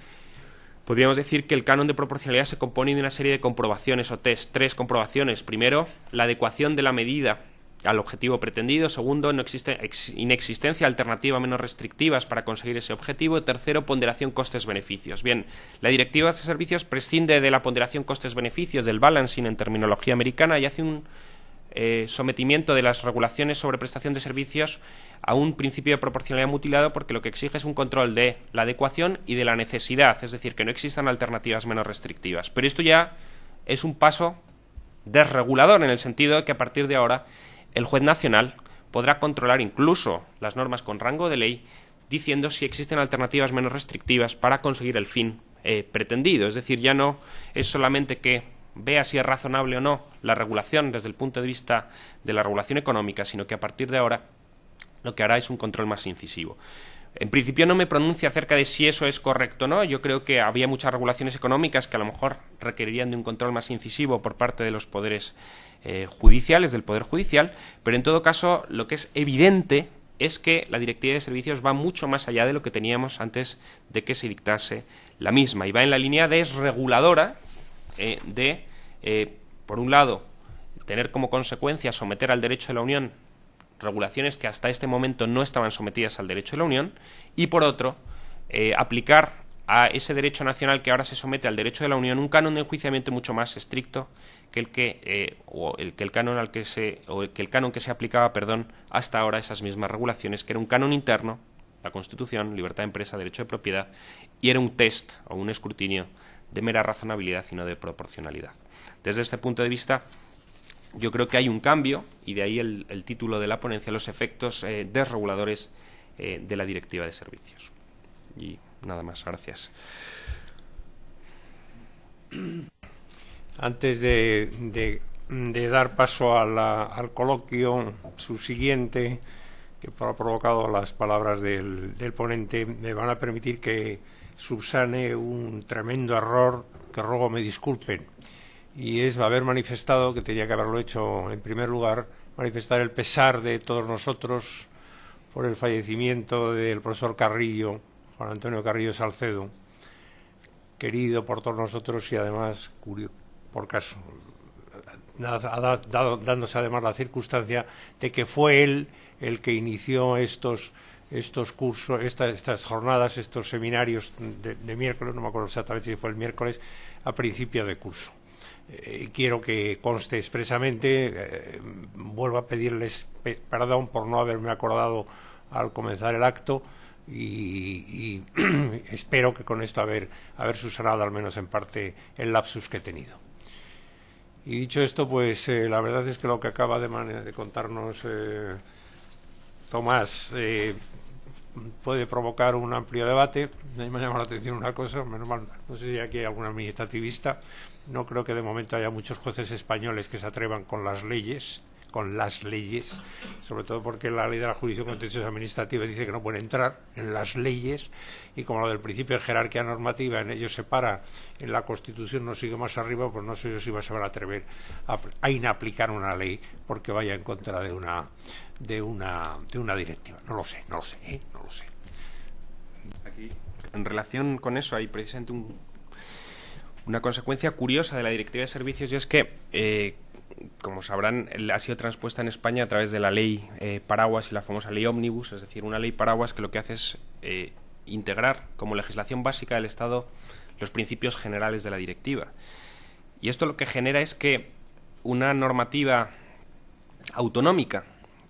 S2: podríamos decir que el canon de proporcionalidad se compone de una serie de comprobaciones o test. 3 comprobaciones. Primero, la adecuación de la medida al objetivo pretendido. Segundo, inexistencia de alternativas menos restrictivas para conseguir ese objetivo. Tercero, ponderación costes-beneficios. Bien, la Directiva de Servicios prescinde de la ponderación costes-beneficios, del balancing en terminología americana, y hace un sometimiento de las regulaciones sobre prestación de servicios a un principio de proporcionalidad mutilado, porque lo que exige es un control de la adecuación y de la necesidad, es decir, que no existan alternativas menos restrictivas. Pero esto ya es un paso desregulador, en el sentido de que a partir de ahora el juez nacional podrá controlar incluso las normas con rango de ley, diciendo si existen alternativas menos restrictivas para conseguir el fin pretendido. Es decir, ya no es solamente que vea si es razonable o no la regulación desde el punto de vista de la regulación económica, sino que a partir de ahora lo que hará es un control más incisivo. En principio no me pronuncio acerca de si eso es correcto o no. Yo creo que había muchas regulaciones económicas que a lo mejor requerirían de un control más incisivo por parte de los poderes judiciales, del Poder Judicial, pero en todo caso lo que es evidente es que la Directiva de Servicios va mucho más allá de lo que teníamos antes de que se dictase la misma, y va en la línea desreguladora por un lado, tener como consecuencia someter al derecho de la Unión regulaciones que hasta este momento no estaban sometidas al derecho de la Unión, y por otro, aplicar a ese derecho nacional que ahora se somete al derecho de la Unión un canon de enjuiciamiento mucho más estricto que el canon que se aplicaba, hasta ahora a esas mismas regulaciones, que era un canon interno, la Constitución, libertad de empresa, derecho de propiedad, y era un test o un escrutinio de mera razonabilidad y no de proporcionalidad. Desde este punto de vista, yo creo que hay un cambio, y de ahí el título de la ponencia, los efectos desreguladores de la Directiva de Servicios. Y nada más, gracias.
S1: Antes de dar paso al coloquio subsiguiente, que ha provocado las palabras del ponente, me van a permitir que subsane un tremendo error que ruego me disculpen, y es haber manifestado, que tenía que haberlo hecho en primer lugar, manifestar el pesar de todos nosotros por el fallecimiento del profesor Carrillo, Juan Antonio Carrillo Salcedo, querido por todos nosotros y además por caso, dándose además la circunstancia de que fue él el que inició estos cursos, estas jornadas, estos seminarios de miércoles, no me acuerdo exactamente si fue el miércoles, a principio de curso. Quiero que conste expresamente, vuelvo a pedirles perdón por no haberme acordado al comenzar el acto, y espero que con esto haber subsanado al menos en parte el lapsus que he tenido. Y dicho esto, pues la verdad es que lo que acaba de contarnos Tomás puede provocar un amplio debate. A mí me ha llamado la atención una cosa, menos mal, no sé si aquí hay algún administrativista, no creo que de momento haya muchos jueces españoles que se atrevan con las leyes, con las leyes, sobre todo porque la ley de la jurisdicción contenciosa administrativa dice que no puede entrar en las leyes, y como lo del principio de jerarquía normativa en ello se para, en la Constitución no sigue más arriba, pues no sé yo si va a saber atrever a inaplicar una ley porque vaya en contra de una directiva. No lo sé, no lo sé.
S2: Aquí, en relación con eso, hay precisamente una consecuencia curiosa de la Directiva de Servicios, y es que, como sabrán, ha sido transpuesta en España a través de la ley paraguas y la famosa ley ómnibus, es decir, una ley paraguas que lo que hace es integrar como legislación básica del Estado los principios generales de la directiva. Y esto lo que genera es que una normativa autonómica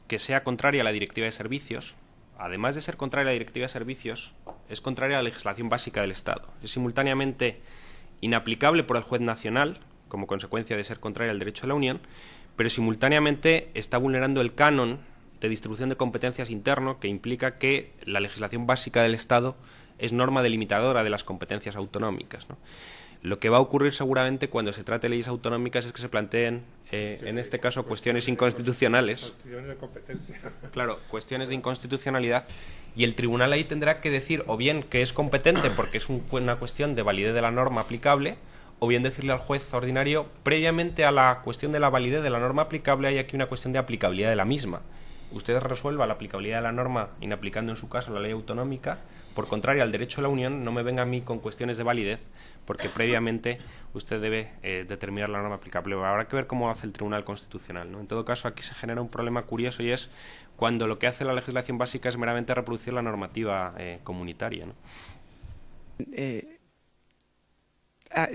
S2: que sea contraria a la Directiva de Servicios, además de ser contraria a la Directiva de Servicios, es contraria a la legislación básica del Estado. Es simultáneamente inaplicable por el juez nacional, como consecuencia de ser contraria al derecho de la Unión, pero simultáneamente está vulnerando el canon de distribución de competencias interno, que implica que la legislación básica del Estado es norma delimitadora de las competencias autonómicas, ¿no? Lo que va a ocurrir seguramente cuando se trate de leyes autonómicas es que se planteen, en este caso, cuestiones inconstitucionales. Claro, cuestiones de inconstitucionalidad, y el tribunal ahí tendrá que decir o bien que es competente porque es una cuestión de validez de la norma aplicable, o bien decirle al juez ordinario, previamente a la cuestión de la validez de la norma aplicable hay aquí una cuestión de aplicabilidad de la misma. Usted resuelva la aplicabilidad de la norma inaplicando en su caso la ley autonómica. Por contrario al derecho de la Unión, no me venga a mí con cuestiones de validez, porque previamente usted debe determinar la norma aplicable. Habrá que ver cómo hace el Tribunal Constitucional, ¿no? En todo caso, aquí se genera un problema curioso, y es cuando lo que hace la legislación básica es meramente reproducir la normativa comunitaria, ¿no?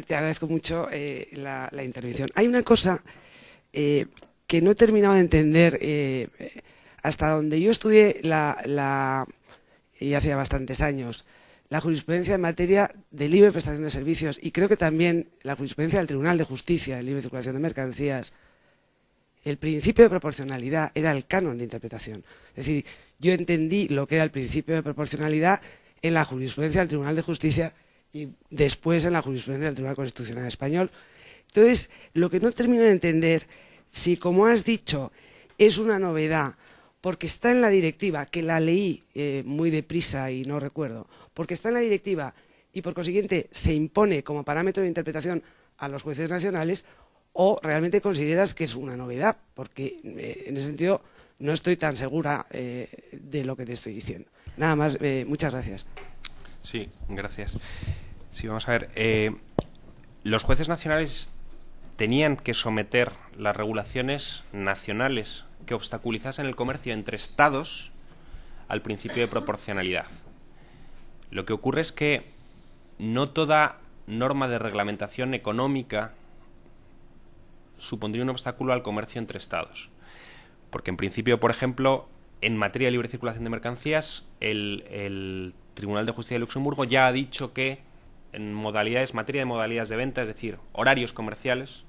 S3: Te agradezco mucho la intervención. Hay una cosa que no he terminado de entender. Hasta donde yo estudié y hace bastantes años, la jurisprudencia en materia de libre prestación de servicios, y creo que también la jurisprudencia del Tribunal de Justicia en libre circulación de mercancías, el principio de proporcionalidad era el canon de interpretación. Es decir, yo entendí lo que era el principio de proporcionalidad en la jurisprudencia del Tribunal de Justicia y después en la jurisprudencia del Tribunal Constitucional Español. Entonces, lo que no termino de entender, si como has dicho, es una novedad, porque está en la directiva, que la leí muy deprisa y no recuerdo, porque está en la directiva y por consiguiente se impone como parámetro de interpretación a los jueces nacionales, o realmente consideras que es una novedad, porque en ese sentido no estoy tan segura de lo que te estoy diciendo. Nada más, muchas gracias.
S2: Sí, gracias. Sí, vamos a ver. Los jueces nacionales tenían que someter las regulaciones nacionales que obstaculizasen el comercio entre Estados al principio de proporcionalidad. Lo que ocurre es que no toda norma de reglamentación económica supondría un obstáculo al comercio entre Estados. Porque en principio, por ejemplo, en materia de libre circulación de mercancías, el Tribunal de Justicia de Luxemburgo ya ha dicho que en materia de modalidades de venta, es decir, horarios comerciales,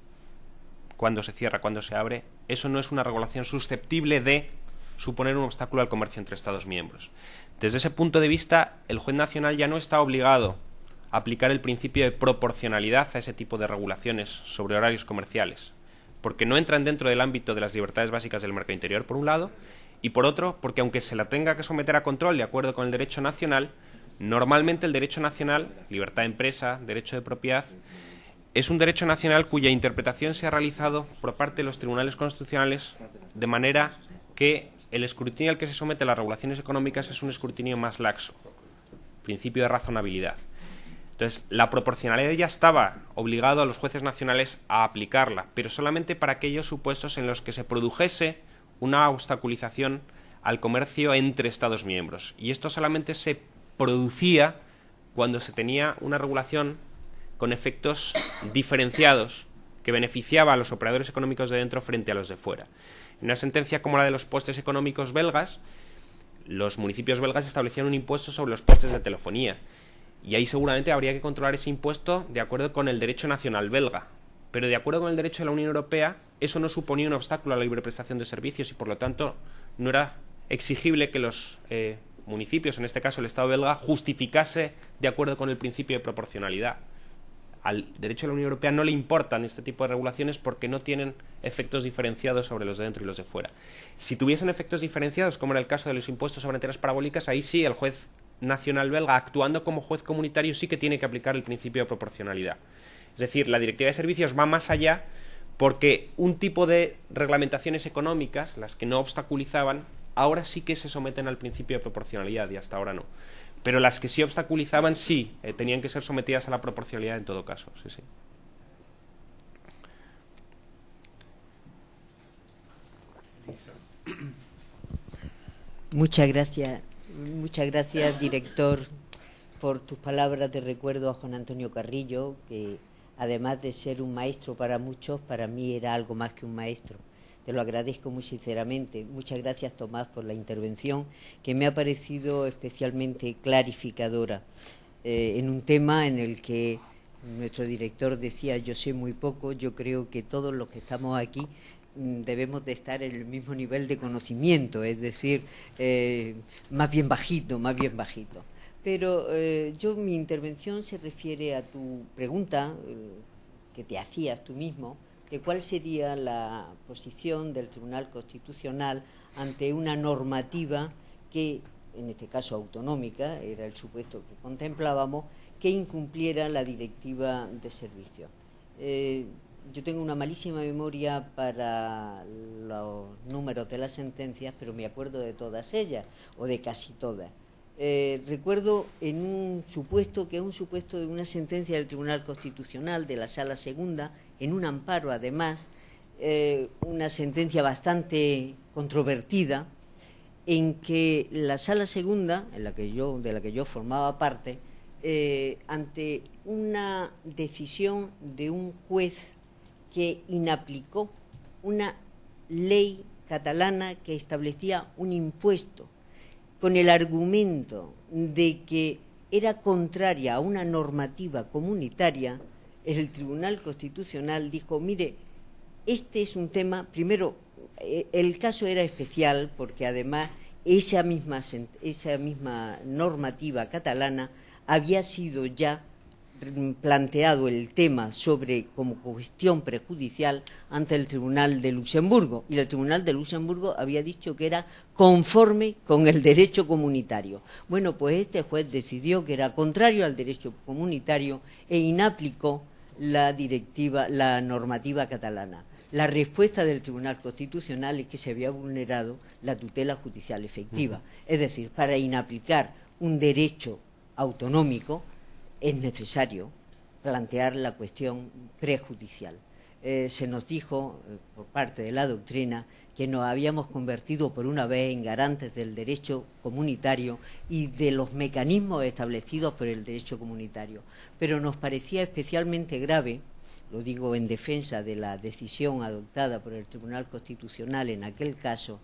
S2: cuándo se cierra, cuándo se abre, eso no es una regulación susceptible de suponer un obstáculo al comercio entre Estados miembros. Desde ese punto de vista, el juez nacional ya no está obligado a aplicar el principio de proporcionalidad a ese tipo de regulaciones sobre horarios comerciales, porque no entran dentro del ámbito de las libertades básicas del mercado interior, por un lado, y por otro, porque aunque se la tenga que someter a control de acuerdo con el derecho nacional, normalmente el derecho nacional, libertad de empresa, derecho de propiedad, es un derecho nacional cuya interpretación se ha realizado por parte de los tribunales constitucionales de manera que el escrutinio al que se somete las regulaciones económicas es un escrutinio más laxo, principio de razonabilidad. Entonces, la proporcionalidad ya estaba obligado a los jueces nacionales a aplicarla, pero solamente para aquellos supuestos en los que se produjese una obstaculización al comercio entre Estados miembros. Y esto solamente se producía cuando se tenía una regulación con efectos diferenciados que beneficiaba a los operadores económicos de dentro frente a los de fuera. En una sentencia como la de los postes económicos belgas, los municipios belgas establecían un impuesto sobre los postes de telefonía, y ahí seguramente habría que controlar ese impuesto de acuerdo con el derecho nacional belga, pero de acuerdo con el derecho de la Unión Europea eso no suponía un obstáculo a la libre prestación de servicios, y por lo tanto no era exigible que los municipios, en este caso el Estado belga, justificase de acuerdo con el principio de proporcionalidad. al derecho de la Unión Europea no le importan este tipo de regulaciones porque no tienen efectos diferenciados sobre los de dentro y los de fuera. Si tuviesen efectos diferenciados, como en el caso de los impuestos sobre antenas parabólicas, ahí sí el juez nacional belga, actuando como juez comunitario, sí que tiene que aplicar el principio de proporcionalidad. Es decir, la Directiva de Servicios va más allá porque un tipo de reglamentaciones económicas, las que no obstaculizaban, ahora sí que se someten al principio de proporcionalidad y hasta ahora no. Pero las que sí obstaculizaban sí, tenían que ser sometidas a la proporcionalidad en todo caso. Sí, sí.
S4: Muchas gracias, director, por tus palabras de recuerdo a Juan Antonio Carrillo, que además de ser un maestro para muchos, para mí era algo más que un maestro. Te lo agradezco muy sinceramente. Muchas gracias, Tomás, por la intervención, que me ha parecido especialmente clarificadora en un tema en el que nuestro director decía: yo sé muy poco. Yo creo que todos los que estamos aquí debemos de estar en el mismo nivel de conocimiento, es decir, más bien bajito. Pero mi intervención se refiere a tu pregunta que te hacías tú mismo, de cuál sería la posición del Tribunal Constitucional ante una normativa que, en este caso autonómica, era el supuesto que contemplábamos, que incumpliera la Directiva de Servicios. Yo tengo una malísima memoria para los números de las sentencias, pero me acuerdo de todas ellas, o de casi todas. Recuerdo en un supuesto, que es un supuesto de una sentencia del Tribunal Constitucional de la Sala Segunda, en un amparo además, una sentencia bastante controvertida, en que la Sala Segunda, de la que yo formaba parte, ante una decisión de un juez que inaplicó una ley catalana que establecía un impuesto, con el argumento de que era contraria a una normativa comunitaria, el Tribunal Constitucional dijo: mire, este es un tema, primero, el caso era especial porque además esa misma normativa catalana había sido ya planteado el tema como cuestión prejudicial ante el Tribunal de Luxemburgo, y el Tribunal de Luxemburgo había dicho que era conforme con el derecho comunitario. Bueno, pues este juez decidió que era contrario al derecho comunitario e inaplicó la normativa catalana. La respuesta del Tribunal Constitucional es que se había vulnerado la tutela judicial efectiva. Es decir, para inaplicar un derecho autonómico es necesario plantear la cuestión prejudicial. Se nos dijo por parte de la doctrina que nos habíamos convertido por una vez en garantes del derecho comunitario y de los mecanismos establecidos por el derecho comunitario. Pero nos parecía especialmente grave, lo digo en defensa de la decisión adoptada por el Tribunal Constitucional en aquel caso,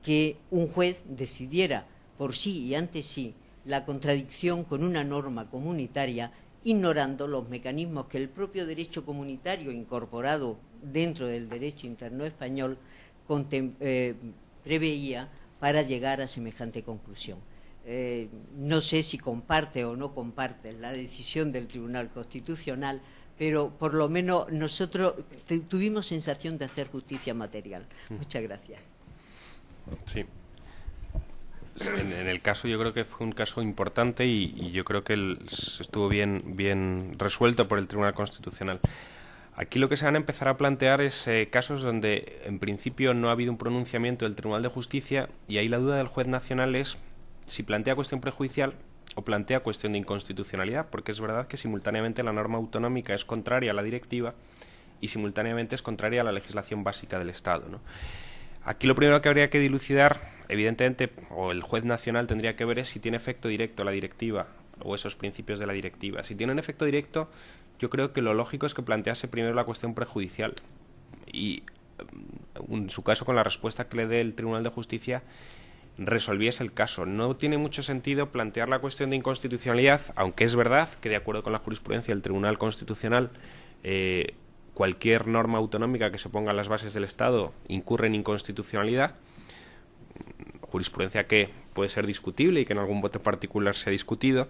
S4: que un juez decidiera por sí y ante sí la contradicción con una norma comunitaria, ignorando los mecanismos que el propio derecho comunitario, incorporado dentro del derecho interno español, preveía para llegar a semejante conclusión. No sé si comparte o no comparte la decisión del Tribunal Constitucional, pero por lo menos nosotros tuvimos sensación de hacer justicia material. Muchas gracias.
S2: Sí. En el caso, yo creo que fue un caso importante y yo creo que estuvo bien resuelto por el Tribunal Constitucional. Aquí lo que se van a empezar a plantear es casos donde en principio no ha habido un pronunciamiento del Tribunal de Justicia, y ahí la duda del juez nacional es si plantea cuestión prejudicial o plantea cuestión de inconstitucionalidad, porque es verdad que simultáneamente la norma autonómica es contraria a la directiva y simultáneamente es contraria a la legislación básica del Estado, ¿no? Aquí lo primero que habría que dilucidar, evidentemente, o el juez nacional tendría que ver, es si tiene efecto directo la directiva o esos principios de la directiva. Si tiene un efecto directo, yo creo que lo lógico es que plantease primero la cuestión prejudicial y, en su caso, con la respuesta que le dé el Tribunal de Justicia, resolviese el caso. No tiene mucho sentido plantear la cuestión de inconstitucionalidad, aunque es verdad que, de acuerdo con la jurisprudencia del Tribunal Constitucional, cualquier norma autonómica que se ponga en las bases del Estado incurre en inconstitucionalidad, jurisprudencia que puede ser discutible y que en algún voto particular se ha discutido,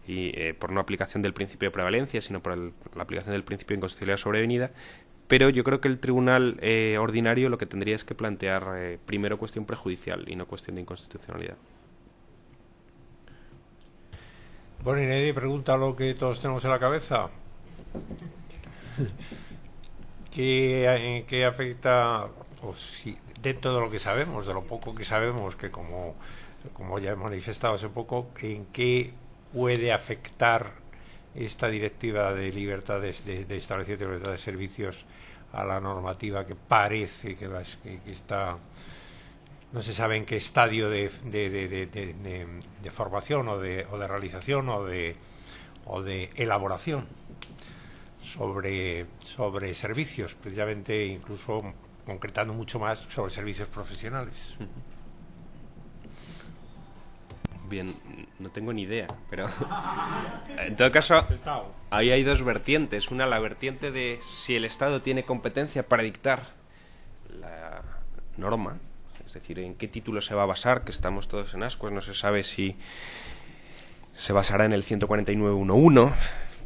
S2: y por no aplicación del principio de prevalencia, sino por la aplicación del principio de inconstitucionalidad sobrevenida. Pero yo creo que el tribunal ordinario lo que tendría es que plantear primero cuestión prejudicial y no cuestión de inconstitucionalidad.
S1: Bueno, y nadie pregunta lo que todos tenemos en la cabeza. ¿Qué afecta, pues, si, dentro de lo que sabemos, de lo poco que sabemos, que como ya he manifestado hace poco, en qué puede afectar esta directiva de libertades de establecimiento de libertad de servicios a la normativa que parece que está, no se sabe en qué estadio de formación o de realización o de elaboración sobre servicios, precisamente, incluso concretando mucho más sobre servicios profesionales?
S2: Bien, no tengo ni idea, pero en todo caso ahí hay dos vertientes. Una, la vertiente de si el Estado tiene competencia para dictar la norma, es decir, en qué título se va a basar, que estamos todos en ascuas, no se sabe si se basará en el 149.1.1,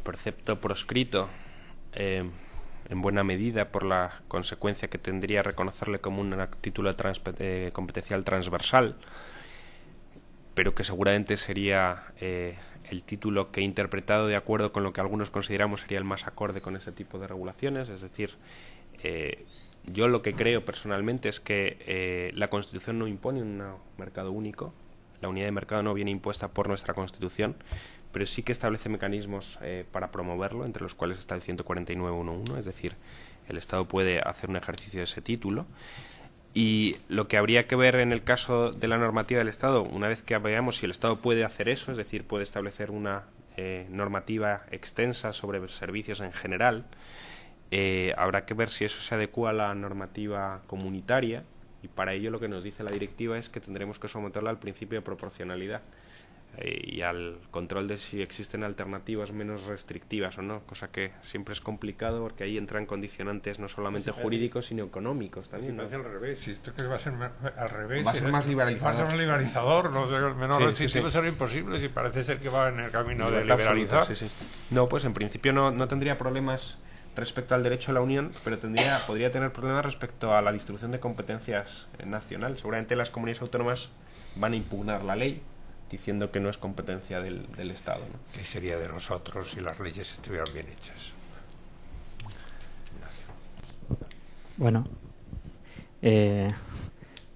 S2: precepto proscrito en buena medida por la consecuencia que tendría reconocerle como un título competencial transversal, pero que seguramente sería el título que, interpretado de acuerdo con lo que algunos consideramos, sería el más acorde con ese tipo de regulaciones. Es decir, yo lo que creo personalmente es que la Constitución no impone un mercado único, la unidad de mercado no viene impuesta por nuestra Constitución, pero sí que establece mecanismos para promoverlo, entre los cuales está el 149.1.1, es decir, el Estado puede hacer un ejercicio de ese título. Y lo que habría que ver en el caso de la normativa del Estado, una vez que veamos si el Estado puede hacer eso, es decir, puede establecer una normativa extensa sobre servicios en general, habrá que ver si eso se adecua a la normativa comunitaria, y para ello lo que nos dice la directiva es que tendremos que someterla al principio de proporcionalidad y al control de si existen alternativas menos restrictivas o no, cosa que siempre es complicado porque ahí entran condicionantes no solamente jurídicos sino económicos también.
S1: ¿No? Al revés, si esto que va a ser al revés,
S2: va a ser más liberalizador.
S1: Va a ser más liberalizador, no sé, menos restrictivos será imposible, si parece ser que va en el camino de liberalizar.
S2: No, pues en principio no tendría problemas respecto al derecho a la Unión, pero podría tener problemas respecto a la distribución de competencias nacional. Seguramente las comunidades autónomas van a impugnar la ley diciendo que no es competencia del Estado, ¿no?
S1: ¿Qué sería de nosotros si las leyes estuvieran bien hechas?
S5: Bueno,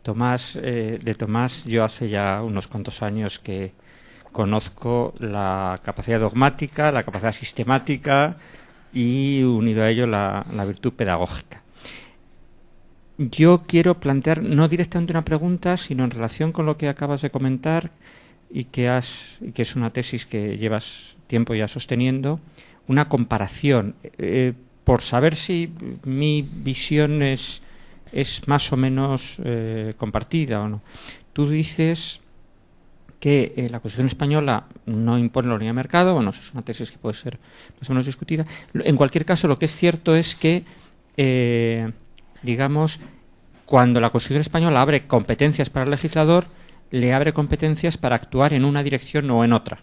S5: Tomás, yo hace ya unos cuantos años que conozco la capacidad dogmática, la capacidad sistemática y, unido a ello, la virtud pedagógica. Yo quiero plantear no directamente una pregunta, sino en relación con lo que acabas de comentar y que es una tesis que llevas tiempo ya sosteniendo, una comparación, por saber si mi visión es más o menos compartida o no. Tú dices que la Constitución española no impone la unidad de mercado. Bueno, eso es una tesis que puede ser más o menos discutida. En cualquier caso, lo que es cierto es que, digamos, cuando la Constitución española abre competencias para el legislador, le abre competencias para actuar en una dirección o en otra.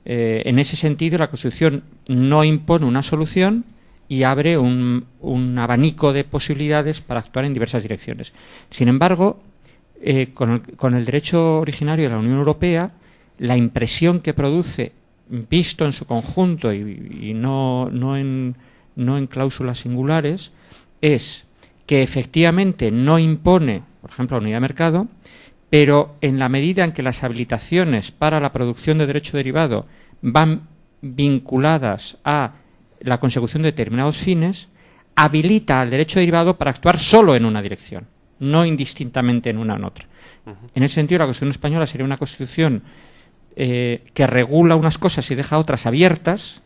S5: En ese sentido, la Constitución no impone una solución y abre un abanico de posibilidades para actuar en diversas direcciones. Sin embargo, con el derecho originario de la Unión Europea, la impresión que produce, visto en su conjunto y no en cláusulas singulares, es que efectivamente no impone, por ejemplo, la unidad de mercado, pero en la medida en que las habilitaciones para la producción de derecho derivado van vinculadas a la consecución de determinados fines, habilita al derecho derivado para actuar solo en una dirección, no indistintamente en una o en otra. En ese sentido, la Constitución española sería una Constitución que regula unas cosas y deja otras abiertas,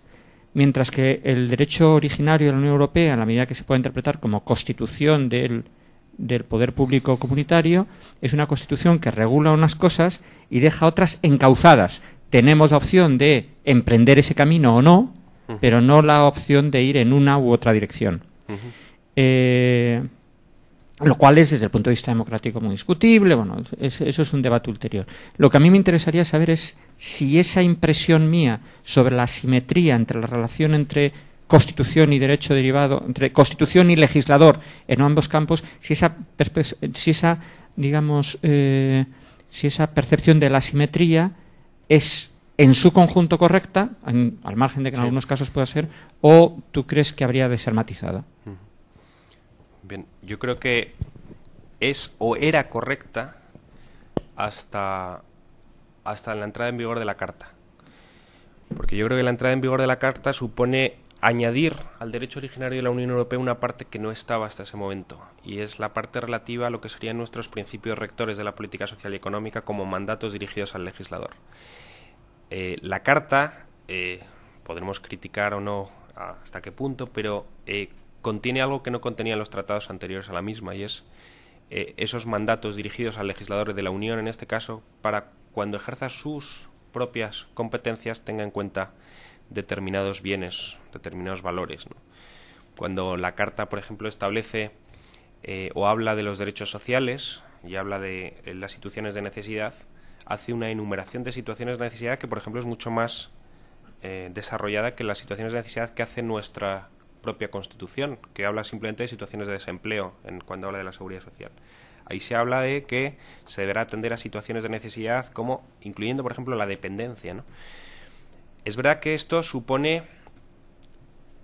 S5: mientras que el derecho originario de la Unión Europea, en la medida que se puede interpretar como constitución del poder público comunitario, es una Constitución que regula unas cosas y deja otras encauzadas. Tenemos la opción de emprender ese camino o no, pero no la opción de ir en una u otra dirección. lo cual es, desde el punto de vista democrático, muy discutible. Bueno, eso es un debate ulterior. Lo que a mí me interesaría saber es si esa impresión mía sobre la asimetría entre la relación entre Constitución y derecho derivado, entre Constitución y legislador en ambos campos, si esa percepción de la asimetría es en su conjunto correcta, al margen de que en algunos casos pueda ser, o tú crees que habría de ser matizada.
S2: Bien, yo creo que es o era correcta hasta la entrada en vigor de la Carta. Porque yo creo que la entrada en vigor de la Carta supone añadir al derecho originario de la Unión Europea una parte que no estaba hasta ese momento, y es la parte relativa a lo que serían nuestros principios rectores de la política social y económica como mandatos dirigidos al legislador. La Carta, podremos criticar o no hasta qué punto, pero contiene algo que no contenían los tratados anteriores a la misma, y es esos mandatos dirigidos al legislador de la Unión, en este caso, para cuando ejerza sus propias competencias tenga en cuenta determinados bienes, determinados valores, ¿no? Cuando la Carta, por ejemplo, establece o habla de los derechos sociales y habla de las situaciones de necesidad, hace una enumeración de situaciones de necesidad que, por ejemplo, es mucho más desarrollada que las situaciones de necesidad que hace nuestra propia Constitución, que habla simplemente de situaciones de desempleo cuando habla de la seguridad social. Ahí se habla de que se deberá atender a situaciones de necesidad como incluyendo, por ejemplo, la dependencia, ¿no? Es verdad que esto supone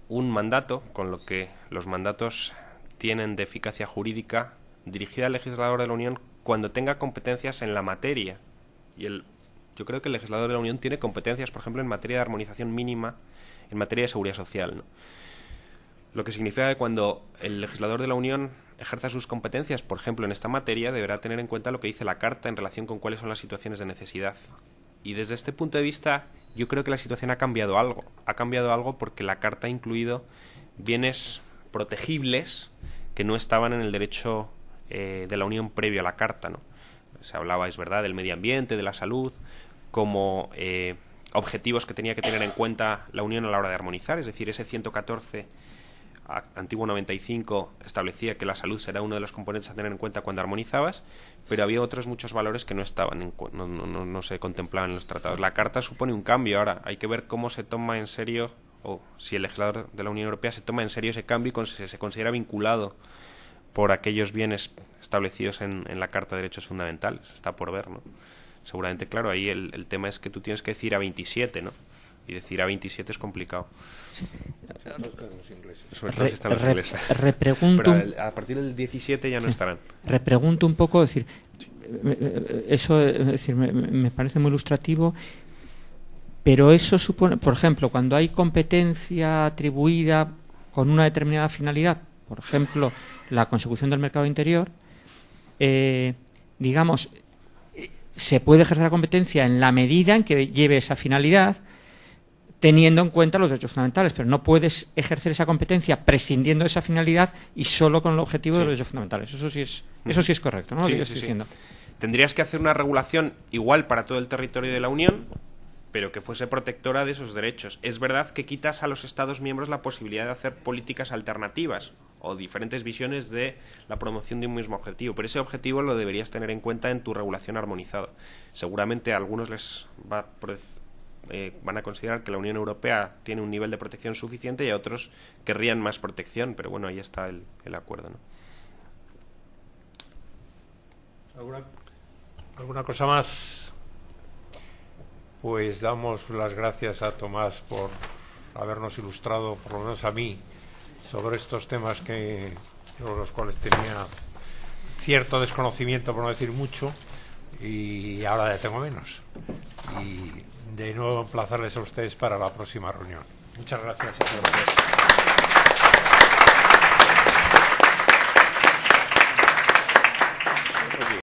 S2: un mandato, con lo que los mandatos tienen de eficacia jurídica, dirigida al legislador de la Unión cuando tenga competencias en la materia. Yo creo que el legislador de la Unión tiene competencias, por ejemplo, en materia de armonización mínima, en materia de seguridad social, ¿no? Lo que significa que cuando el legislador de la Unión ejerza sus competencias, por ejemplo, en esta materia, deberá tener en cuenta lo que dice la Carta en relación con cuáles son las situaciones de necesidad. Y desde este punto de vista, yo creo que la situación ha cambiado algo. Ha cambiado algo porque la Carta ha incluido bienes protegibles que no estaban en el derecho de la Unión previo a la Carta, ¿no? Se hablaba, es verdad, del medio ambiente, de la salud, como objetivos que tenía que tener en cuenta la Unión a la hora de armonizar. Es decir, ese 114, antiguo 95, establecía que la salud será uno de los componentes a tener en cuenta cuando armonizabas, pero había otros muchos valores que no estaban, no se contemplaban en los tratados. La Carta supone un cambio. Ahora hay que ver cómo se toma en serio, o si el legislador de la Unión Europea se toma en serio ese cambio y si se considera vinculado por aquellos bienes establecidos en la Carta de Derechos Fundamentales. Está por ver, ¿no? Seguramente, claro, ahí el tema es que tú tienes que decir A27, ¿no? Y decir A27 es complicado. Sí. Sobre todo si están los ingleses.
S5: Repregunto,
S2: pero a partir del 17 ya no estarán.
S5: Repregunto un poco, es decir, eso es decir, me parece muy ilustrativo, pero eso supone, por ejemplo, cuando hay competencia atribuida con una determinada finalidad, por ejemplo, la consecución del mercado interior, digamos, se puede ejercer la competencia en la medida en que lleve esa finalidad, teniendo en cuenta los derechos fundamentales, pero no puedes ejercer esa competencia prescindiendo de esa finalidad y solo con el objetivo de los derechos fundamentales. Eso sí es correcto, ¿no?
S2: Sí,
S5: lo que
S2: sí,
S5: estoy diciendo.
S2: Tendrías que hacer una regulación igual para todo el territorio de la Unión, pero que fuese protectora de esos derechos. Es verdad que quitas a los Estados miembros la posibilidad de hacer políticas alternativas o diferentes visiones de la promoción de un mismo objetivo, pero ese objetivo lo deberías tener en cuenta en tu regulación armonizada. Seguramente a algunos les van a considerar que la Unión Europea tiene un nivel de protección suficiente y a otros querrían más protección, pero bueno, ahí está el acuerdo, ¿no?
S1: ¿Alguna cosa más? Pues damos las gracias a Tomás por habernos ilustrado, por lo menos a mí, sobre estos temas sobre los cuales tenía cierto desconocimiento, por no decir mucho, y ahora ya tengo menos. Y de nuevo emplazarles a ustedes para la próxima reunión. Muchas gracias a todos.